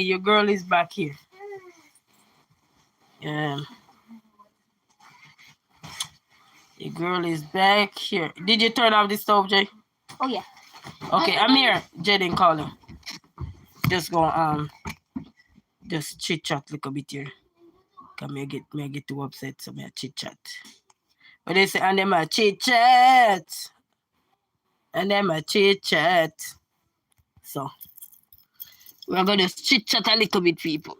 Your girl is back here. Um, your girl is back here. Did you turn off the stove, Jay? Oh yeah. Okay, I'm here. Jay didn't call him. Just go just chit chat a little bit here. Cause me get too upset, so me chit chat. But they say and them a chit chat. And them a chit chat. So we're gonna just chit chat a little bit, people.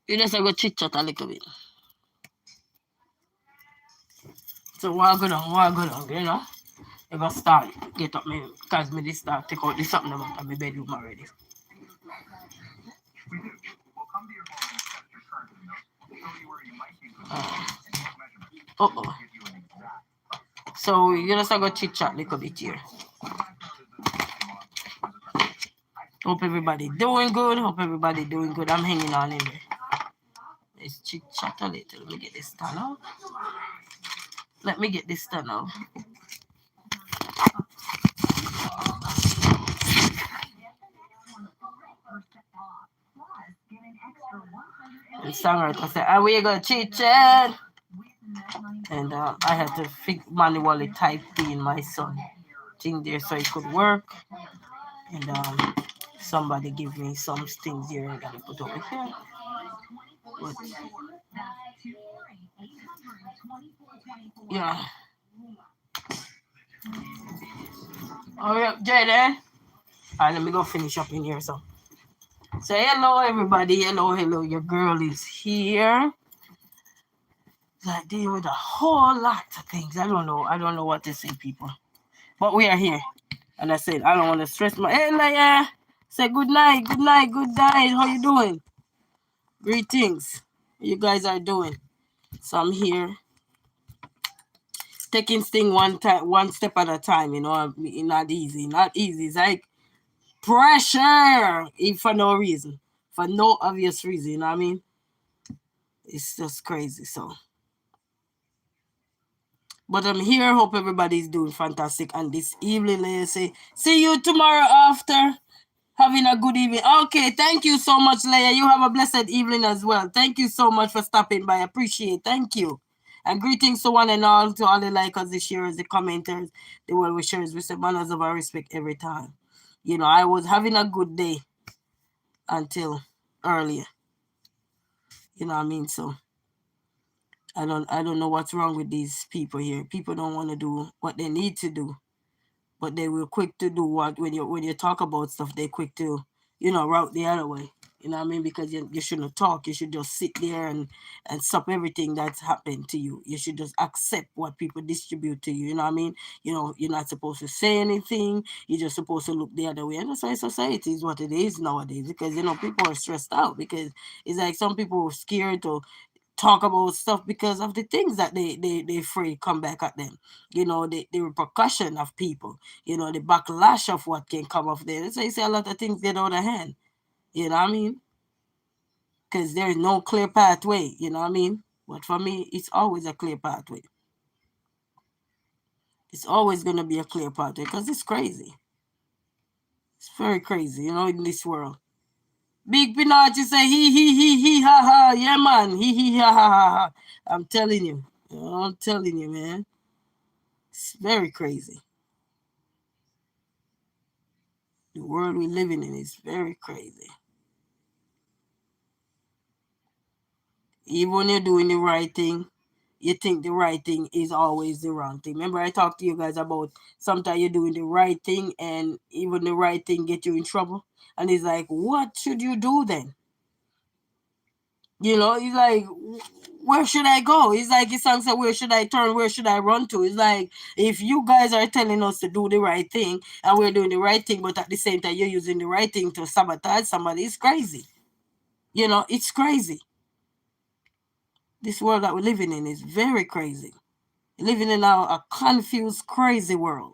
You just go chit chat a little bit. So what going on, you know? You go start, get up me, cause me this start, take out this something out of my bedroom already. Uh-oh. So you just go chit chat a little bit here. Hope everybody doing good. Hope everybody doing good. I'm hanging on in there. Let's chit chat a little. Let me get this done out. Let me get this done out. The songwriter said, "Are we gonna chit chat?" And I had to manually type in my son thing there so it could work. And somebody give me some things here I gotta put over here. But yeah. Oh yeah, Jaden. Alright, let me go finish up in here. So say hello everybody. Hello. Your girl is here. Like dealing with a whole lot of things. I don't know what to say, people. But we are here. And I said I don't want to stress my hey Leia. Say good night. How you doing? Greetings. How you guys are doing? So I'm here taking things one step at a time, you know, not easy. It's like pressure if for no reason. For no obvious reason, you know what I mean? It's just crazy. So but I'm here. Hope everybody's doing fantastic. And this evening, let's say, see you tomorrow after. Having a good evening. Okay, thank you so much, Leia. You have a blessed evening as well. Thank you so much for stopping by. Appreciate. Thank you. And greetings to one and all, to all the likers, the sharers, the commenters, the well wishers. We say manners of our respect every time. You know, I was having a good day until earlier. You know what I mean? So I don't know what's wrong with these people here. People don't want to do what they need to do, but they will quick to do what when you talk about stuff, they quick to, route the other way. You know what I mean? Because you shouldn't talk. You should just sit there and stop everything that's happened to you. You should just accept what people distribute to you. You know what I mean? You're not supposed to say anything. You're just supposed to look the other way. And that's why society is what it is nowadays. Because people are stressed out. Because it's like some people are scared to talk about stuff because of the things that they afraid come back at them. The repercussion of people, the backlash of what can come of there. So you see a lot of things get out of hand. You know what I mean? Because there's no clear pathway, you know what I mean? But for me, it's always a clear pathway. It's always going to be a clear pathway because it's crazy. It's very crazy, in this world. Big Pinocchio say he ha ha. Yeah, man. He ha ha ha ha. I'm telling you. I'm telling you, man. It's very crazy. The world we're living in is very crazy. Even when you're doing the right thing, you think the right thing is always the wrong thing. Remember, I talked to you guys about sometimes you're doing the right thing and even the right thing get you in trouble. And it's like, what should you do then? He's like, where should I go? It's like his song said, where should I turn? Where should I run to? It's like, if you guys are telling us to do the right thing and we're doing the right thing, but at the same time, you're using the right thing to sabotage somebody, it's crazy. It's crazy. This world that we're living in is very crazy. You're living in a confused, crazy world.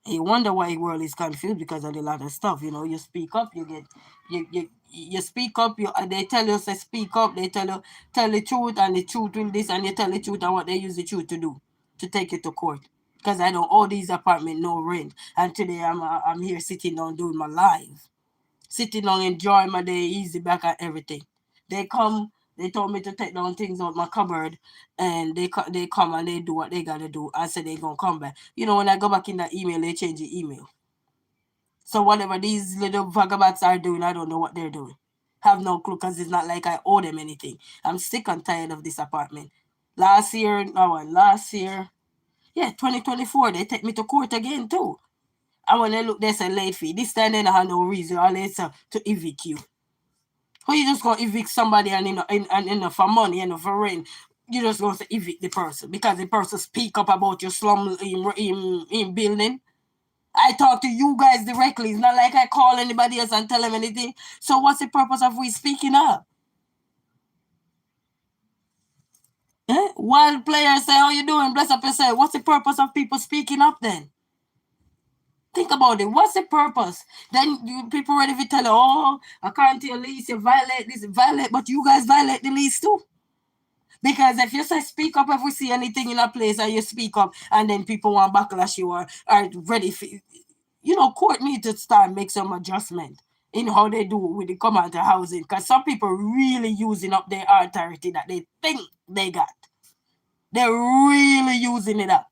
And you wonder why the world is confused because of a lot of stuff. You speak up, you speak up. They tell you to speak up. They tell the truth and the truth will this, and you tell the truth and what they use the truth to do to take you to court. Because I don't owe these apartment no rent, and today I'm here sitting down doing my live. sitting down, enjoying my day, easy back and everything. They come, they told me to take down things out my cupboard, and they come and they do what they gotta do. I said they gonna come back. You know, when I go back in that email, they change the email. So whatever these little vagabonds are doing, I don't know what they're doing. Have no clue, because it's not like I owe them anything. I'm sick and tired of this apartment. Last year, yeah, 2024, they take me to court again too. And when they look, they say late fee. This time they don't have no reason, or they say to evict you. How you just gonna evict somebody and enough for money, enough for rent? You just gonna say evict the person because the person speak up about your slum in building. I talk to you guys directly. It's not like I call anybody else and tell them anything. So what's the purpose of we speaking up? Eh? While players say, how you doing? Bless up yourself. What's the purpose of people speaking up then? Think about it. What's the purpose? Then people ready to tell you, oh, according to your lease, you violate this, violate, but you guys violate the lease too. Because if you say speak up if we see anything in a place and you speak up and then people want backlash you are ready for, court need to start make some adjustment in how they do with the come out of housing. Because some people really using up their authority that they think they got. They're really using it up.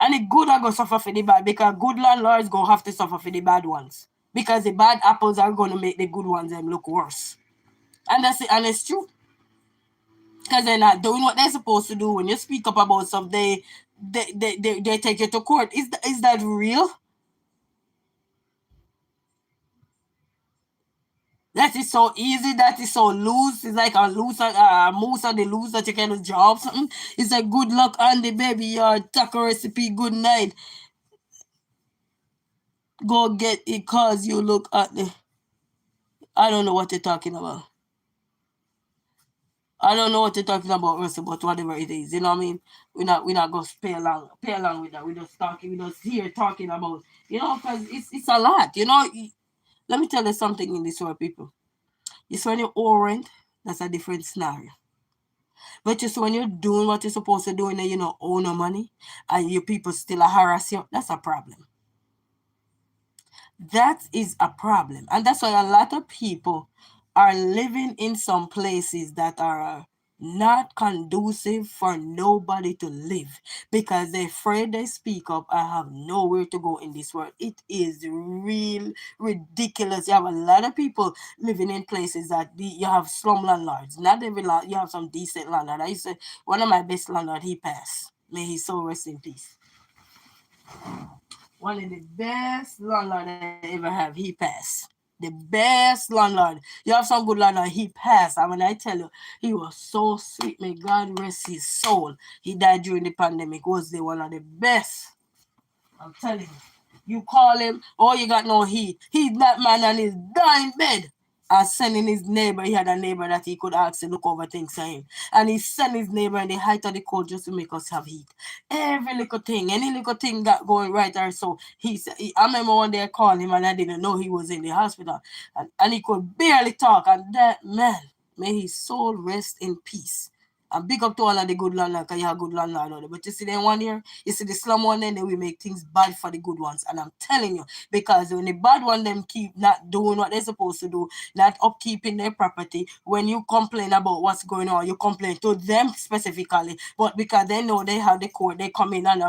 And the good are going to suffer for the bad because good landlords going to have to suffer for the bad ones. Because the bad apples are going to make the good ones them look worse. And that's it, and it's true. Because they're not doing what they're supposed to do. When you speak up about stuff, they take you to court. Is that real? That is so easy. That is so loose. It's like a moose on the loose that you can drop something. It's like good luck on the baby. Your taco recipe. Good night. Go get it cause you look at the. I don't know what you're talking about. I don't know what you're talking about, Russell, but whatever it is, you know what I mean? We're not gonna pay along with that. We just here talking about, because it's a lot, Let me tell you something in this world, people. It's when you're orange, that's a different scenario. But just when you're doing what you're supposed to do and then you don't owe no money and your people still harass you, that's a problem. That is a problem. And that's why a lot of people are living in some places that are not conducive for nobody to live because they're afraid they speak up. I have nowhere to go in this world. It is real ridiculous. You have a lot of people living in places that you have slum landlords. Not every land, you have some decent landlord. I used to, one of my best landlord, he passed. May his soul rest in peace. One of the best landlord I ever have, he passed. The best landlord. You have some good landlord, he passed. And when I tell you, he was so sweet. May God rest his soul. He died during the pandemic. Was the one of the best. I'm telling you. You call him, oh, you got no heat. He's that man on his dying bed. And sending his neighbor, he had a neighbor that he could ask to look over things for him. And he sent his neighbor in the height of the cold just to make us have heat. Every little thing, any little thing got going right or so. I remember one day I called him and I didn't know he was in the hospital. And he could barely talk. And that man, may his soul rest in peace. And big up to all of the good landlord, because you have good landlord. But you see them one here, you see the slum one, then they will make things bad for the good ones. And I'm telling you, because when the bad one them keep not doing what they're supposed to do, not upkeeping their property, when you complain about what's going on, you complain to them specifically. But because they know they have the court, they come in and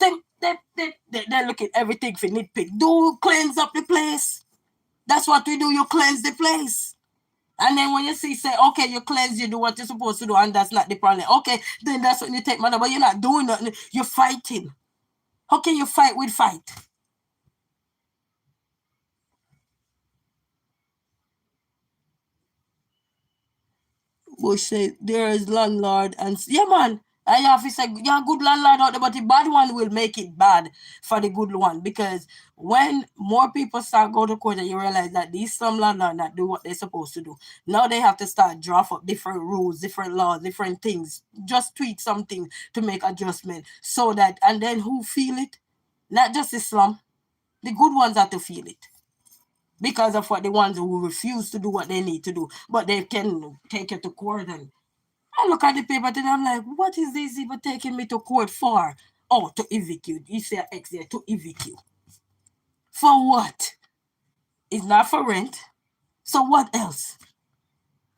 they look at everything for nitpick. Do cleanse up the place. That's what we do. You cleanse the place. And then when you say, okay, you cleanse, you do what you're supposed to do, and that's not the problem. Okay, then that's when you take money, but you're not doing nothing. You're fighting. How can you fight with fight? Bush say there is landlord and yeah, man. I have to say, yeah, good landlord out there, but the bad one will make it bad for the good one because when more people start go to court and you realize that these some landlord not do what they're supposed to do. Now they have to start draft up different rules, different laws, different things, just tweak something to make adjustment so that and then who feel it? Not just the slum, the good ones have to feel it because of what the ones who refuse to do what they need to do, but they can take it to court. And I look at the paper and I'm like, what is this even taking me to court for? Oh, to evict you. You say X there, to evict you. For what? It's not for rent. So what else?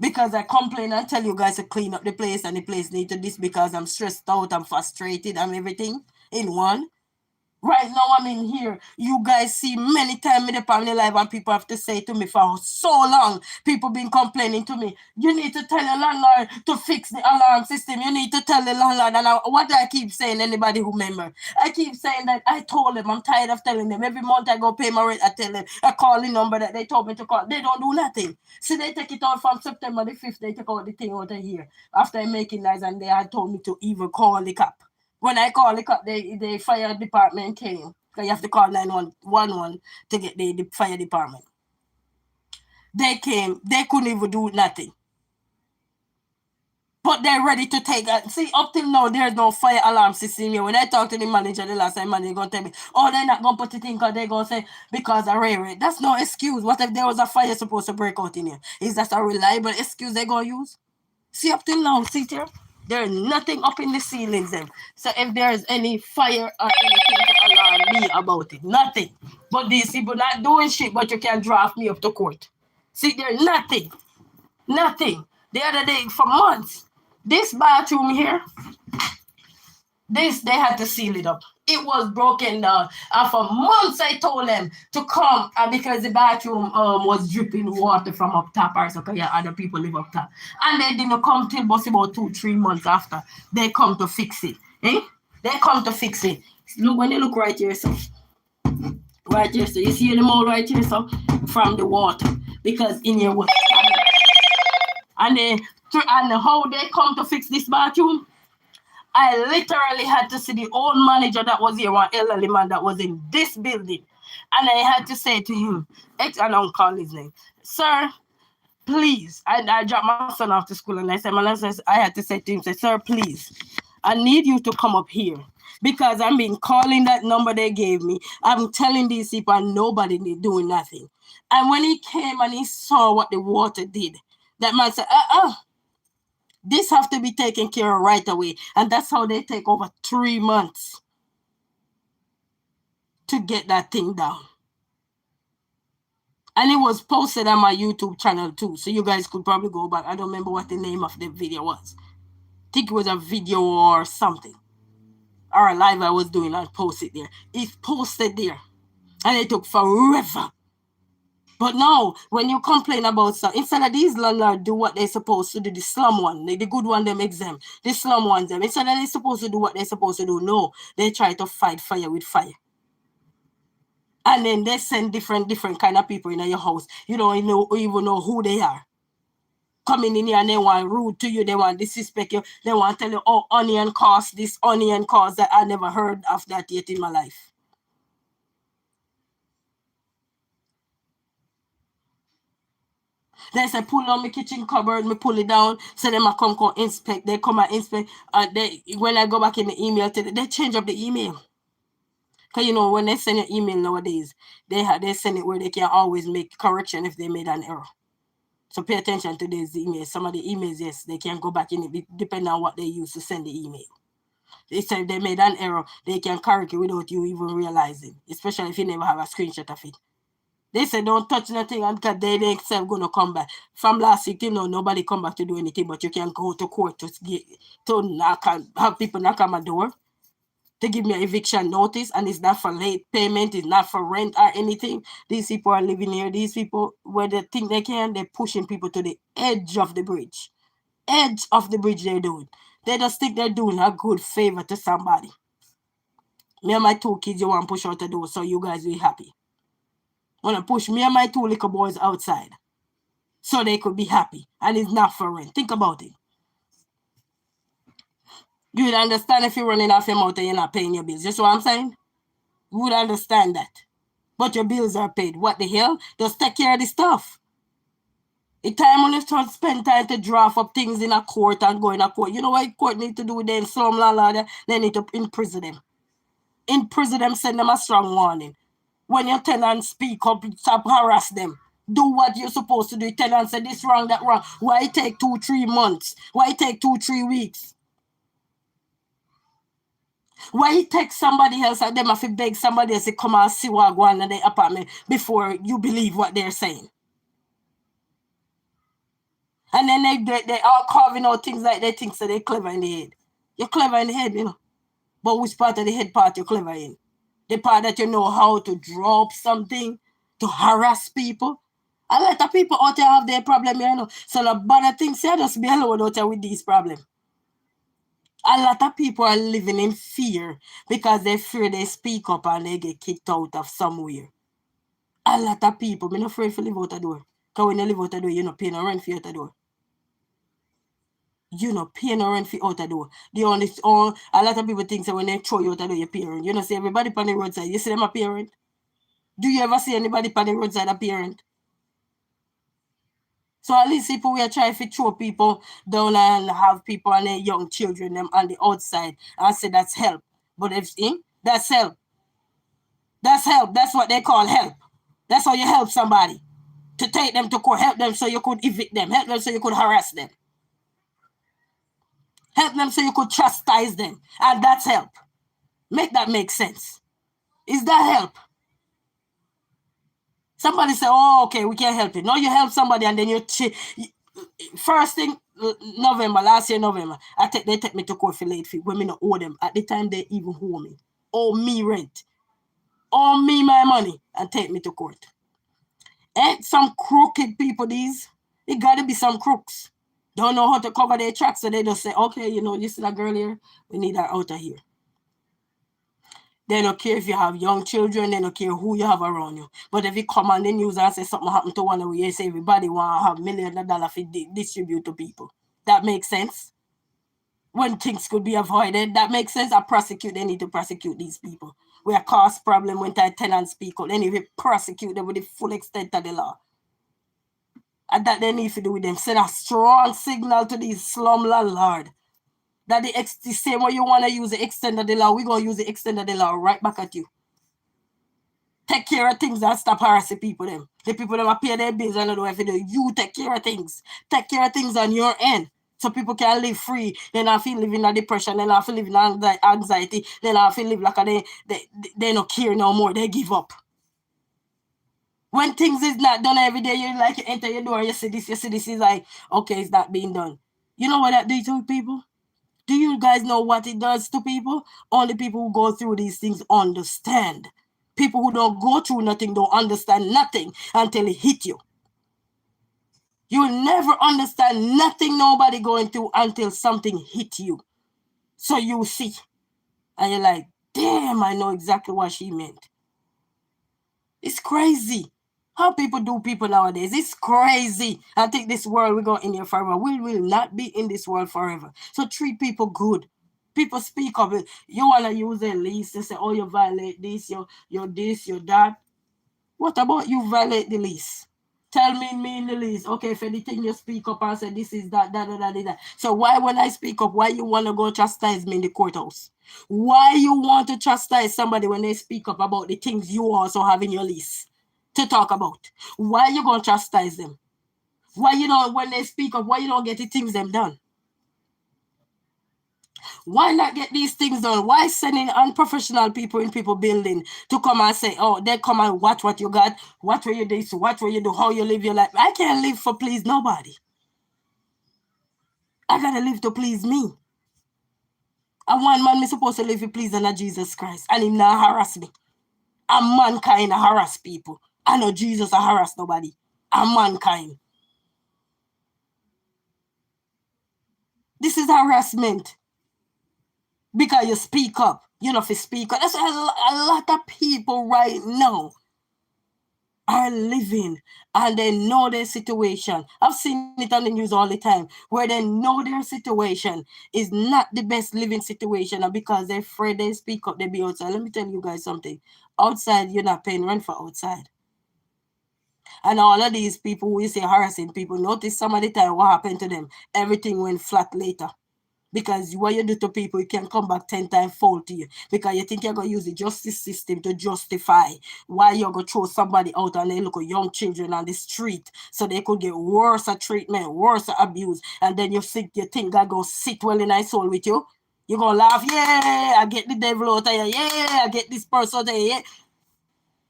Because I complain and tell you guys to clean up the place and the place need to this because I'm stressed out, I'm frustrated, I'm everything in one. Right now, I'm in here. You guys see many times in the family life and people have to say to me for so long, people been complaining to me, you need to tell your landlord to fix the alarm system. You need to tell the landlord. And what do I keep saying, anybody who remember? I keep saying that I told them, I'm tired of telling them. Every month I go pay my rent, I tell them, I call the number that they told me to call. They don't do nothing. See, they take it out from September the 5th, they take out the thing out of here. After I'm making lies and they had told me to even call the cop. When I call the cop, the fire department came. Because you have to call 911 to get the fire department. They came, they couldn't even do nothing. But they're ready to take it. See, up till now, there's no fire alarm system here. When I talk to the manager the last time, manager going to tell me, oh, they're not going to put it in because they're going to say, because of rare. That's no excuse. What if there was a fire supposed to break out in here? Is that a reliable excuse they're going to use? See, up till now, see there? There's nothing up in the ceilings then. So if there's any fire or anything to alarm me about it, nothing. But these people not doing shit, but you can draft me up to court. See, there's nothing. Nothing. The other day, for months, this bathroom here, they had to seal it up. It was broken down. And for months I told them to come because the bathroom was dripping water from up top or so because yeah, other people live up top. And they didn't come till about 2-3 months after. They come to fix it. Eh? They come to fix it. Look, when you look right here, so right here, so you see the mold right here, so from the water. Because in here was and then and how they come to fix this bathroom, I literally had to see the old manager that was here, one elderly man that was in this building. And I had to say to him, I don't call his name, sir, please. I dropped my son off to school and I said, I had to say to him, say, sir, please, I need you to come up here. Because I've been calling that number they gave me. I'm telling these people and nobody doing nothing. And when he came and he saw what the water did, that man said, this have to be taken care of right away. And that's how they take over 3 months to get that thing down. And it was posted on my YouTube channel too. So you guys could probably go back. I don't remember what the name of the video was. I think it was a video or something. Or a live I was doing and posted there. It's posted there. And it took forever. But now, when you complain about stuff, instead of these landlords do what they're supposed to do, the slum one, the good one, them exempt, the slum ones, them, instead of they're supposed to do what they're supposed to do, no, they try to fight fire with fire. And then they send different kind of people in your house. You don't even know who they are. Coming in here and they want rude to you, they want disrespect you, they want to tell you, oh, onion cost this, onion cost that. I never heard of that yet in my life. They say pull down my kitchen cupboard, me pull it down, so them I come inspect. They come and inspect. When I go back in the email, they change up the email. Because you know when they send an email nowadays, they send it where they can always make correction if they made an error. So pay attention to these emails. Some of the emails, yes, they can go back in it depending on what they use to send the email. They say they made an error, they can correct it without you even realizing, especially if you never have a screenshot of it. They said don't touch nothing because they themselves gonna come back. From last week, nobody come back to do anything, but you can go to court to knock and have people knock on my door to give me an eviction notice, and it's not for late payment, it's not for rent or anything. These people are living here. These people, where they think they can, they're pushing people to the edge of the bridge. Edge of the bridge they're doing. They just think they're doing a good favor to somebody. Me and my 2 kids, you want to push out the door so you guys will be happy. Want to push me and my 2 little boys outside so they could be happy, and it's not for rent. Think about it. You would understand if you're running off your mouth and you're not paying your bills. Just what I'm saying? You would understand that. But your bills are paid. What the hell? Just take care of the stuff. The time when you start to spend time to draft up things in a court and go in a court, you know what court need to do with them slum landlord? They need to imprison them. Imprison them, send them a strong warning. When your tenants speak up, stop harass them. Do what you're supposed to do. Tenants say this wrong, that wrong. Why it take 2-3 months? Why it take 2-3 weeks? Why he text somebody else and them have to beg somebody else to come and see what go on in the apartment before you believe what they're saying? And then they all carving out things like they think so they're clever in the head. You're clever in the head, you know. But which part of the head part you're clever in? The part that you know how to drop something, to harass people. A lot of people out there have their problem, you know. So the bad things, say just be alone out there with these problems. A lot of people are living in fear because they fear they speak up and they get kicked out of somewhere. A lot of people, I'm not afraid to live out the door. Because when you live out the door, you're not paying no rent for out the door. You know, pay no rent for out the door. A lot of people think that when they throw you out the door, you pay rent. You know, see everybody on the roadside, you see them a pay rent? Do you ever see anybody on the roadside a pay rent? So at least if we are trying to throw people down and have people and their young children them on the outside and say that's help. But if that's help. That's help. That's what they call help. That's how you help somebody. To take them to court, help them so you could evict them, help them so you could harass them. Help them so you could chastise them. And that's help. Make that make sense. Is that help? Somebody say, oh, okay, we can't help it. No, you help somebody and then first thing, last year, November, they take me to court for late fee. Women owe them. At the time, they even owe me. Owe me rent. Owe me my money and take me to court. Ain't some crooked people these? It gotta be some crooks. Don't know how to cover their tracks, so they just say, okay, you know, you see that girl here? We need her out of here. They don't care if you have young children, they don't care who you have around you. But if you come on the news and say something happened to one of you, say everybody want to have millions of dollars to distribute to people. That makes sense? When things could be avoided, that makes sense. They need to prosecute these people. Where cost problem when tenants speak out, they need to prosecute them with the full extent of the law. And that they need to do with them. Send a strong signal to these slum landlord that the same way you want to use the extent of the law, we're going to use the extent of the law right back at you. Take care of things and stop harassing people them. The people that pay their bills and don't know if do. You take care of things. Take care of things on your end. So people can live free. They not feel living in depression. They not feel living in anxiety. They not feel live like they don't care no more. They give up. When things is not done every day, you like you enter your door, you see this is like, okay, it's not being done. You know what that do to people? Do you guys know what it does to people? Only people who go through these things understand. People who don't go through nothing don't understand nothing until it hit you. You will never understand nothing nobody going through until something hit you. So you see. And you're like, damn, I know exactly what she meant. It's crazy. How people do people nowadays. It's crazy. I think this world we're going in here forever. We will not be in this world forever. So treat people good. People speak of it. You want to use a lease. They say, oh, you violate this, you're this, you're that. What about you violate the lease? Tell me in the lease. Okay, if anything you speak up and say this is that. So why when I speak up, why you want to go chastise me in the courthouse? Why you want to chastise somebody when they speak up about the things you also have in your lease to talk about? Why you going to chastise them? Why you don't, when they speak up, why you don't get the things them done? Why not get these things done? Why sending unprofessional people in people building to come and say, oh, they come and watch what you got, what will you do, what will you do, how you live your life? I can't live for please nobody. I gotta live to please me. And one man me supposed to live to please under Jesus Christ, and him not harass me. And mankind harass people. I know Jesus harass nobody. And mankind. This is harassment. Because you speak up. You know, if you speak up. That's a lot of people right now are living and they know their situation. I've seen it on the news all the time where they know their situation is not the best living situation, and because they're afraid they speak up, they be outside. Let me tell you guys something. Outside, you're not paying rent for outside. And all of these people who say harassing people, notice some of the time what happened to them. Everything went flat later. Because what you do to people, you can come back 10 times fold to you. Because you think you're going to use the justice system to justify why you're going to throw somebody out and they look at young children on the street so they could get worse treatment, worse abuse. And then you think God going to sit well in his soul with you. You're gonna laugh, yeah, I get the devil out of here, yeah, I get this person out of here, yeah.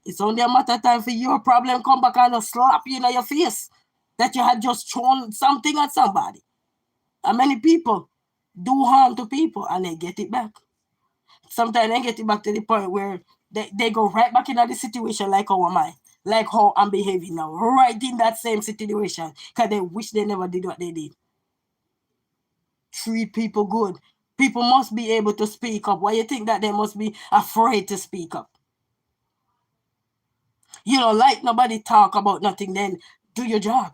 It's only a matter of time for your problem come back and slap you in your face that you had just thrown something at somebody. And many people do harm to people and they get it back. Sometimes they get it back to the point where they go right back into the situation like how am I, like how I'm behaving now, right in that same situation because they wish they never did what they did. Treat people good. People must be able to speak up. Why you think that they must be afraid to speak up? You don't like nobody talk about nothing, then do your job.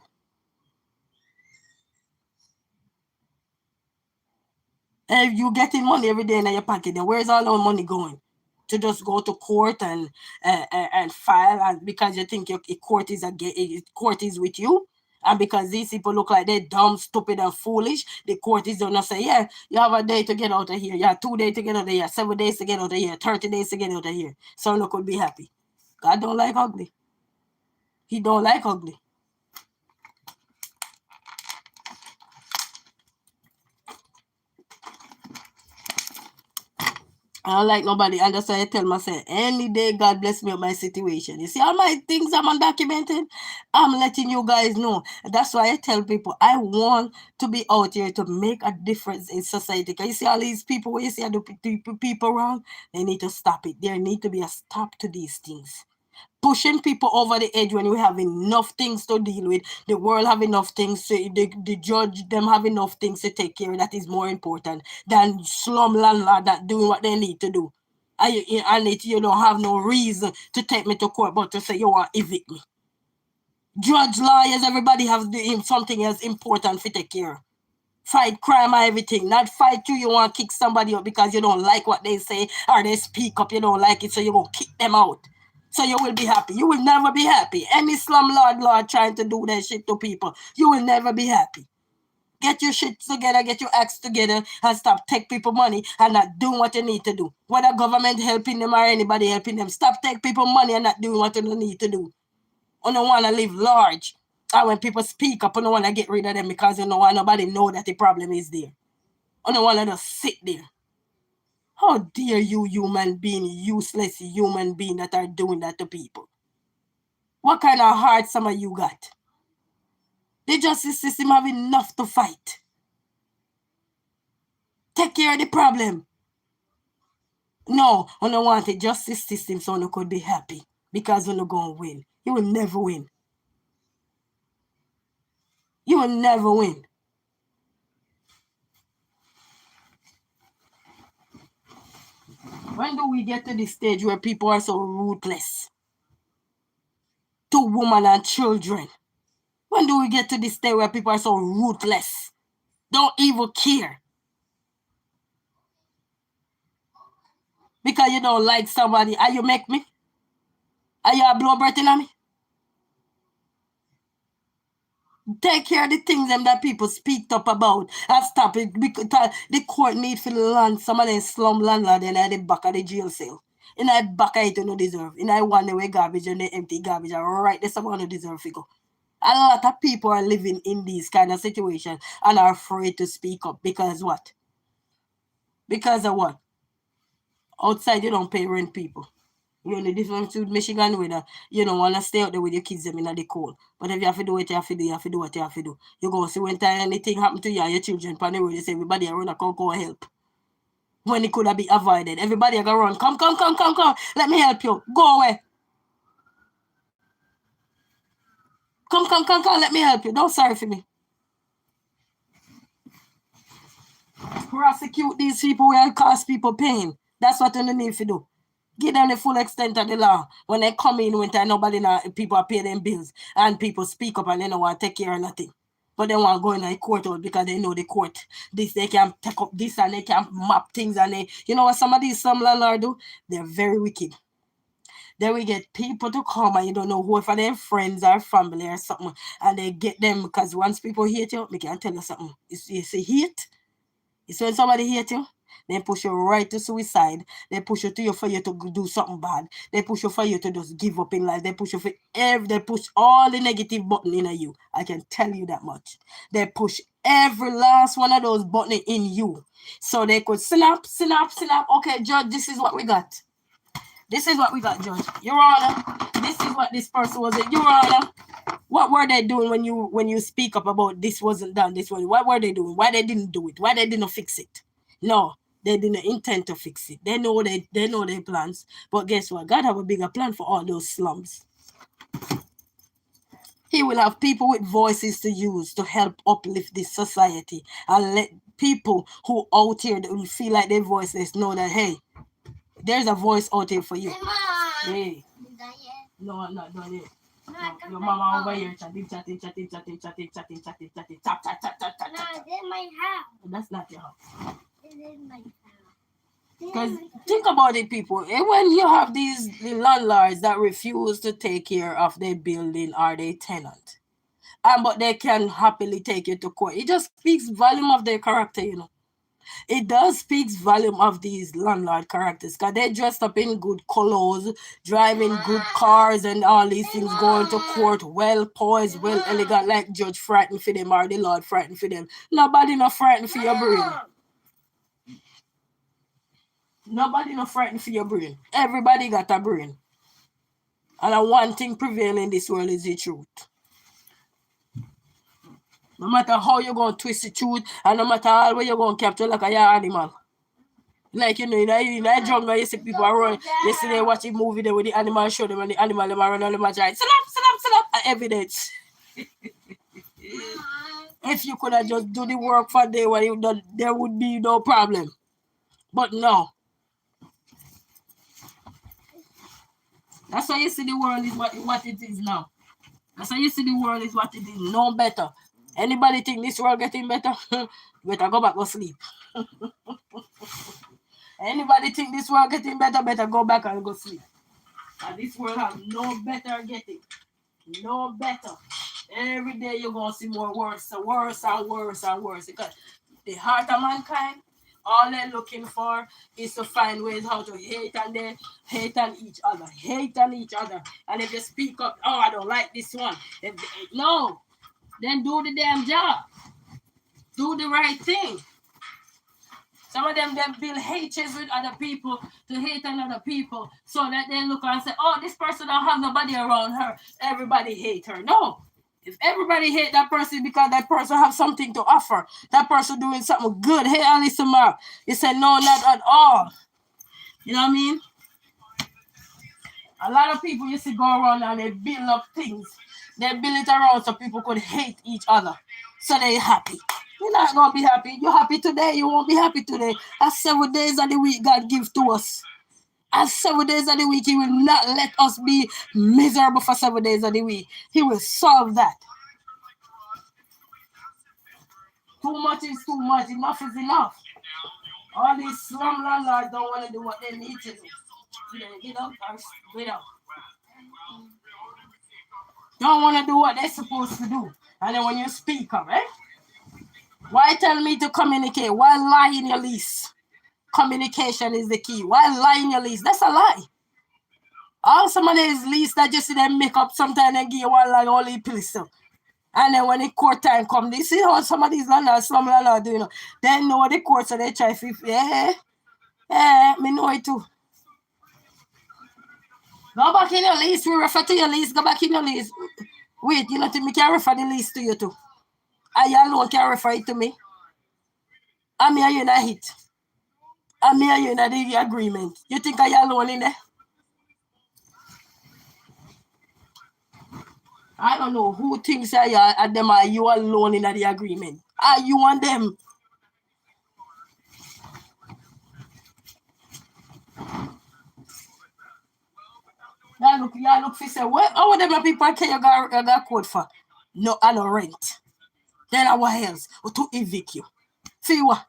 If you getting money every day in your pocket, then where's all our money going? To just go to court and file, and because you think your court is court is with you, and because these people look like they're dumb, stupid, and foolish, the court is gonna say, yeah, you have a day to get out of here, you have 2 days to get out of here, 7 days to get out of here, 30 days to get out of here. So you could be happy. God don't like ugly. He don't like ugly. I don't like nobody, and that's why I tell myself, any day God bless me with my situation. You see all my things I'm undocumented? I'm letting you guys know. That's why I tell people I want to be out here to make a difference in society. Because you see all these people, where you see the people around, they need to stop it. There need to be a stop to these things. Pushing people over the edge when we have enough things to deal with, the world have enough things, the judge them have enough things to take care of. That is more important than slum landlord that doing what they need to do. And you don't have no reason to take me to court but to say you want to evict me. Judge, lawyers, everybody have something else important to take care of. Fight crime and everything. Not fight you want to kick somebody out because you don't like what they say or they speak up, you don't like it, so you won't kick them out. So you will be happy. You will never be happy. Any slum lord trying to do that shit to people, you will never be happy. Get your shit together, get your acts together, and stop take people money and not doing what you need to do. Whether government helping them or anybody helping them, stop take people money and not doing what you need to do. You don't want to live large. And when people speak up, you don't want to get rid of them because you don't want nobody know that the problem is there. You don't want to just sit there. How dare you, human being, useless human being that are doing that to people? What kind of heart some of you got? The justice system have enough to fight. Take care of the problem. No, I don't want the justice system so you could be happy because you're not going to win. You will never win. You will never win. When do we get to this stage where people are so ruthless to women and children? When do we get to this stage where people are so ruthless? Don't even care. Because you don't like somebody, are you make me? Are you a blow breath in me? Take care of the things them that people speak up about and stop it because the court need for the land. Some of them slum landlord and at the back of the jail cell. In the back of it you no deserve. In the one way garbage and the empty garbage and right there someone who deserve to go. A lot of people are living in these kind of situations and are afraid to speak up because what? Because of what? Outside you don't pay rent people. You know the difference with Michigan where you don't want to stay out there with your kids them in the cold. But if you have to do it, you have to do, you have to do what you have to do. You go see when time anything happen to you and your children, pan the road, you say everybody around go help. When it could have been avoided. Everybody go run. Come. Let me help you. Go away. Come. Let me help you. Don't sorry for me. Prosecute these people where cause people pain. That's what you need to do. Give them the full extent of the law. When they come in winter, nobody people are paying them bills and people speak up and they don't want to take care of nothing. But they want to go in the court out because they know the court. This they can take up this and they can map things and they, you know what some landlord do? They're very wicked. Then we get people to come and you don't know who, if they're friends or family or something, and they get them because once people hate you, we can tell you something. You see hate? It's when somebody hate you, They push you right to suicide. They push you to you for you to do something bad. They push you for you to just give up in life. They push you for they push all the negative button in you. I can tell you that much. They push every last one of those buttons in you. So they could snap. Okay, Judge, this is what we got. This is what we got, Judge. Your Honor, this is what this person was. Your Honor, what were they doing when you speak up about this wasn't done, this one? What were they doing? Why they didn't do it? Why they didn't fix it? No, they didn't intend to fix it. They know their plans. But guess what? God have a bigger plan for all those slums. He will have people with voices to use to help uplift this society and let people who out here that will feel like they're voiceless know that, hey, there's a voice out here for you. Hey. No, I'm not done yet. No, your mama over here chatting. No, this is my house. That's not your house. This is my house. Because think about it, people. When you have these landlords that refuse to take care of their building or their tenant, but they can happily take you to court, it just speaks volume of their character, you know. It does speaks volume of these landlord characters because they dressed up in good clothes, driving good cars and all these things, going to court well poised, well elegant, like judge frightened for them or the Lord frightened for them. Nobody not frightened for your brain. Nobody not frightened for your brain. Everybody got a brain. And one thing prevailing in this world is the truth. No matter how you're going to twist the truth, and no matter how where you're going to capture like a animal. Like, you know, in that jungle, you see people run. Yesterday, watching a movie there with the animal, show them, and the animal them run on the match, right? Sit up, evidence. If you could have just do the work for day when you done, there would be no problem. But no. That's why you see the world is what it is now. That's why you see the world is what it is. No better. Anybody think this world getting better? Better go back to sleep. Anybody think this world getting better? Better go back and go sleep. And this world have no better getting. No better. Every day you're going to see more worse and worse. Because the heart of mankind, all they're looking for is to find ways how to hate on each other. And if you speak up, oh, I don't like this one. No. Then do the damn job. Do the right thing. Some of them build hatred with other people to hate on other people so that they look and say, oh, this person don't have nobody around her. Everybody hate her. No. If everybody hate that person because that person have something to offer, that person doing something good, hey, Alice Mark, you say, no, not at all. You know what I mean? A lot of people used to go around and they build up things. They build it around so people could hate each other. So they're happy. You're not going to be happy. You're happy today. You won't be happy today. That's 7 days of the week God gives to us. As 7 days of the week, He will not let us be miserable for 7 days of the week. He will solve that. Too much is too much. Enough is enough. All these slum landlords don't want to do what they need to do. Get up or get up. Don't want to do what they're supposed to do. And then when you speak up, why tell me to communicate? Why lie in your lease? Communication is the key. Why lie in your lease? That's a lie. All some of these lease that you see them make up sometimes and give you one lie only police. And then when the court time comes, they see how some of these landlords, slum landlords do, you know. They know the court, so they try to, me know it too. Go back in your lease. We refer to your lease. Go back in your lease. Wait, you know, me can refer the lease to you too. I alone can refer it to me. I'm here in a hit. I'm here in the agreement. You think I alone in there? I don't know who thinks I them are you alone in the agreement. Are you and them? You look for say, what? How them people can you got code for? No, I no rent. Then what else? Or to evict you. See what?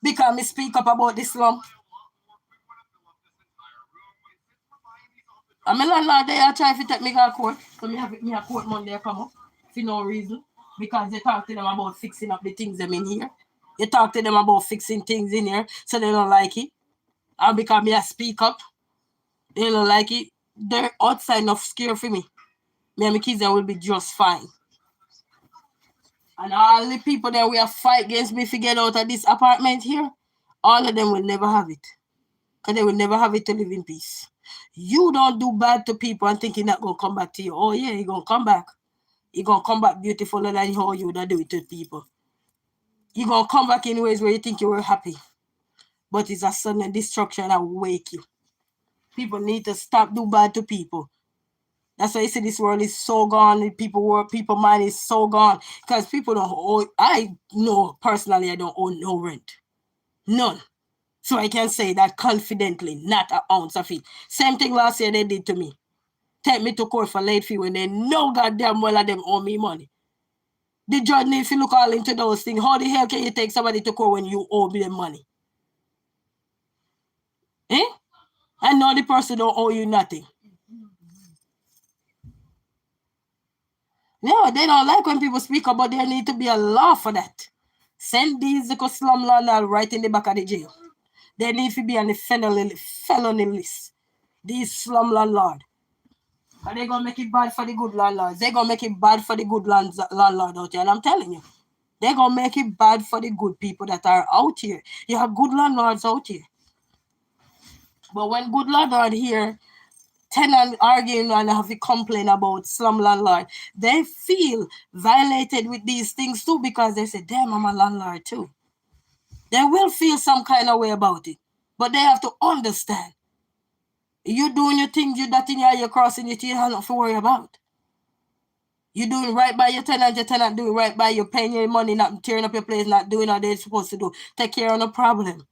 Because me speak up about this slum. I'm a landlord they are trying to take me to court. So me have a court Monday come up for no reason. Because they talk to them about fixing up the things them in here. You talk to them about fixing things in here, so they don't like it. And because me I speak up, they don't like it. They're outside enough scare for me. Me and my kids will be just fine. And all the people that we have fight against me to get out of this apartment here, all of them will never have it. Because they will never have it to live in peace. You don't do bad to people and thinking that gonna come back to you. Oh yeah, he gonna come back. He gonna come back beautifuler than how you would do it to people. You gonna come back in ways where you think you were happy. But it's a sudden destruction that will wake you. People need to stop do bad to people. That's why you see this world is so gone. People mind is so gone. Because people don't owe, I know personally I don't owe no rent. None. So I can say that confidently, not an ounce of it. Same thing last year they did to me. Take me to court for late fee when they know goddamn well of them owe me money. The judge needs to look all into those things. How the hell can you take somebody to court when you owe them money? Eh? I know the person don't owe you nothing. No, they don't like when people speak about there need to be a law for that. Send these slum landlords right in the back of the jail. They need to be on the felony list. These slum landlords. And they're going to make it bad for the good landlords. They're going to make it bad for the good landlord out here. And I'm telling you, they're going to make it bad for the good people that are out here. You have good landlords out here. But when good landlord here, tenant arguing and have to complain about slum landlord, they feel violated with these things too because they say, damn, I'm a landlord too. They will feel some kind of way about it. But they have to understand. You doing your thing, you that thing, you're crossing your teeth, you have nothing to worry about. You're doing right by your tenant doing right by you, paying your money, not tearing up your place, not doing what they're supposed to do. Take care of the problem.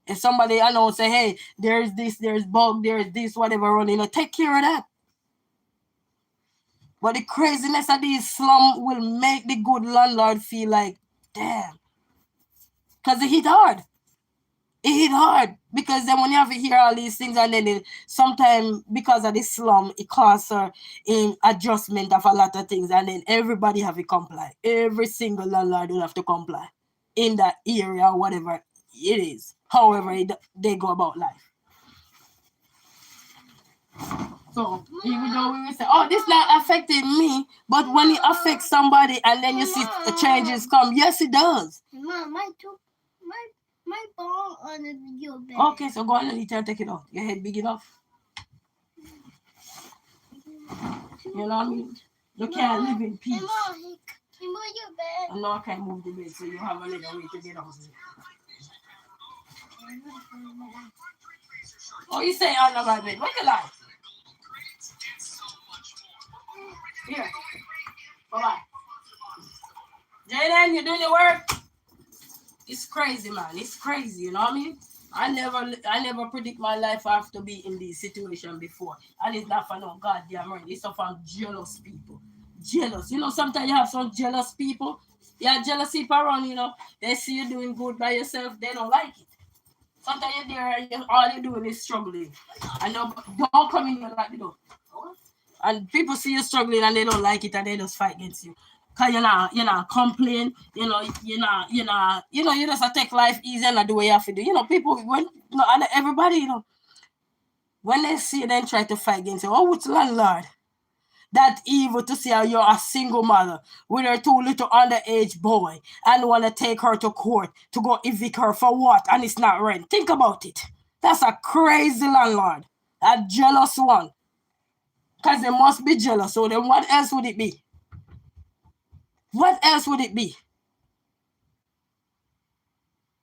If somebody I know say, hey, there's this, there's bug, there's this, whatever running, take care of that. But the craziness of these slum will make the good landlord feel like, damn. Because it hit hard. It hit hard. Because then when you have to hear all these things and then sometimes because of the slum, it causes an adjustment of a lot of things and then everybody have to comply. Every single landlord will have to comply in that area or whatever it is. However they go about life. So even though we will say, oh, this not affecting me, but when it affects somebody and then you see the changes come, yes, it does. Mom, my ball on your bed. Okay, so go on and eat and take it out. Your head big enough. You know what I mean? You can't live in peace. Mom, he move your bed. No, I can't move the bed, so you have a little way to get out. Oh, you say under my bed. Look at that. Here. Bye-bye. Jaden, you doing your work? It's crazy, man. It's crazy, you know what I mean? I never predict my life I have to be in this situation before. And it's not for no goddamn reason. It's from jealous people. Jealous. You know, sometimes you have some jealous people. Yeah, jealous people around, you know. They see you doing good by yourself. They don't like it. Sometimes you're there and all you're doing is struggling. I know, don't come in here like the door. And people see you struggling and they don't like it and they just fight against you. Cause you're not complain, you just take life easy and not do what you have to do. You know, people when and everybody, when they see you then try to fight against you, oh, which landlord? That evil to see how you're a single mother with her 2 little underage boy and want to take her to court to go evict her for what? And it's not rent. Think about it. That's a crazy landlord. A jealous one. Because they must be jealous. So then what else would it be? What else would it be?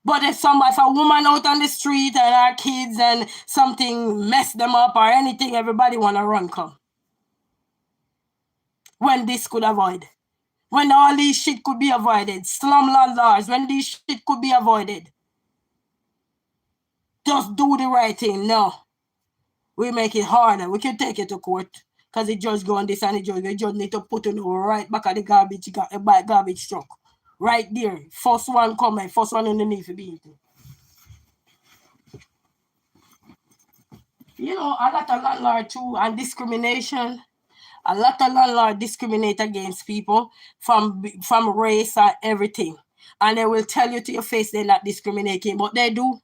But if a woman out on the street and her kids and something mess them up or anything, everybody want to run come. When this could avoid. When all these shit could be avoided. Slum landlords, when this shit could be avoided. Just do the right thing. No. We make it harder. We can take it to court. Because the judge go on this and the judge need to put it right back at the garbage truck. Right there. First one coming, first one underneath the beat. You know, a lot of landlord too and discrimination. A lot of landlord discriminate against people from race and everything. And they will tell you to your face they're not discriminating, but they do.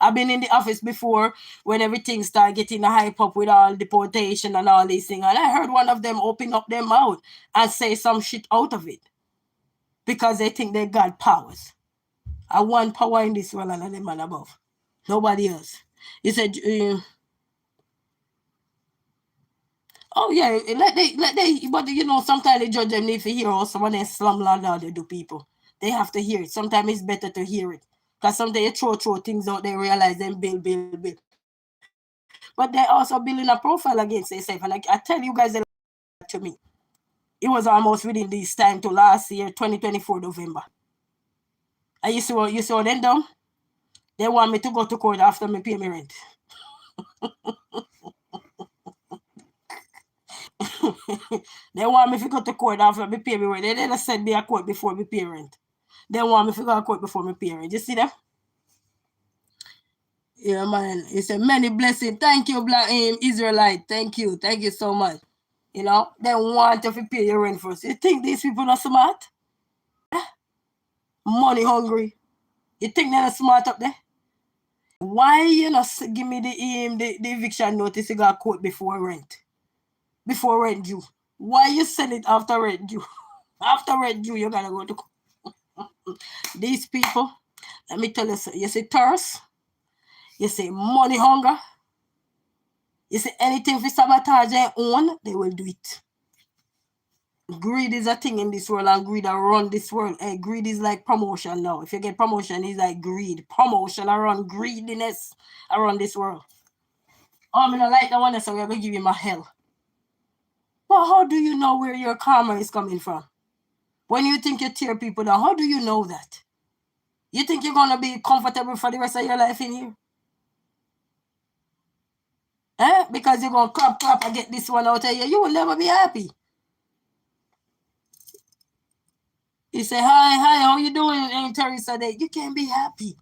I've been in the office before when everything started getting hype up with all deportation and all these things. And I heard one of them open up their mouth and say some shit out of it because they think they got powers. I want power in this world and the man above. Nobody else. He said, oh yeah, let they, but you know, sometimes the judge them need to hear or someone else slumlord how they do people. They have to hear it. Sometimes it's better to hear it. Because sometimes you throw things out, they realize them build. But they're also building a profile against themselves. And like I tell you guys to me. It was almost within this time to last year, 2024 November. And you see what they done? They want me to go to court after me pay me rent. They want me to go to court after me pay me rent. They never send me a court before me pay rent. They want me to go to court before me pay rent. You see that? Yeah, man. It's a many blessings. Thank you, Black Israelite. Thank you. Thank you so much. You know, they want you to pay your rent first. You think these people are smart? Money hungry. You think they're not smart up there? Why you not give me the eviction notice you got court before rent? Before rent due. Why you send it after rent due? After rent due, you gotta go to court. These people, let me tell you, you see thirst, you see money hunger, you see anything for sabotage their own, they will do it. Greed is a thing in this world, and greed around this world. Hey, greed is like promotion now. If you get promotion, it's like greed. Promotion around greediness around this world. Oh, I don't like that one, so we're going to give you my hell. But how do you know where your karma is coming from? When you think you tear people down, how do you know that? You think you're going to be comfortable for the rest of your life in here? Because you're going to clap and get this one out of here. You will never be happy. You say, hi, how you doing? And Teresa, you can't be happy.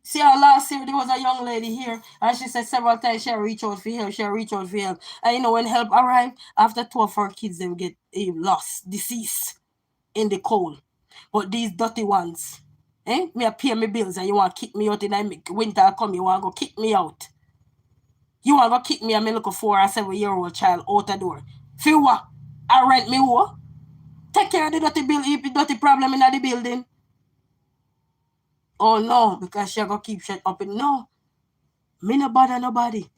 See how last year there was a young lady here and she said several times she'll reach out for help, And you know, when help arrived, after 2 of her kids, they get lost, deceased in the cold. But these dirty ones, me I pay me bills and you want to kick me out in the winter come, you want to go kick me out. You want to go kick me and me look a 4 or 7 year old child out the door. For what? I rent me what? Take care of the dirty problem in the building. Oh no, because she gonna keep shut up. No, me no bother nobody.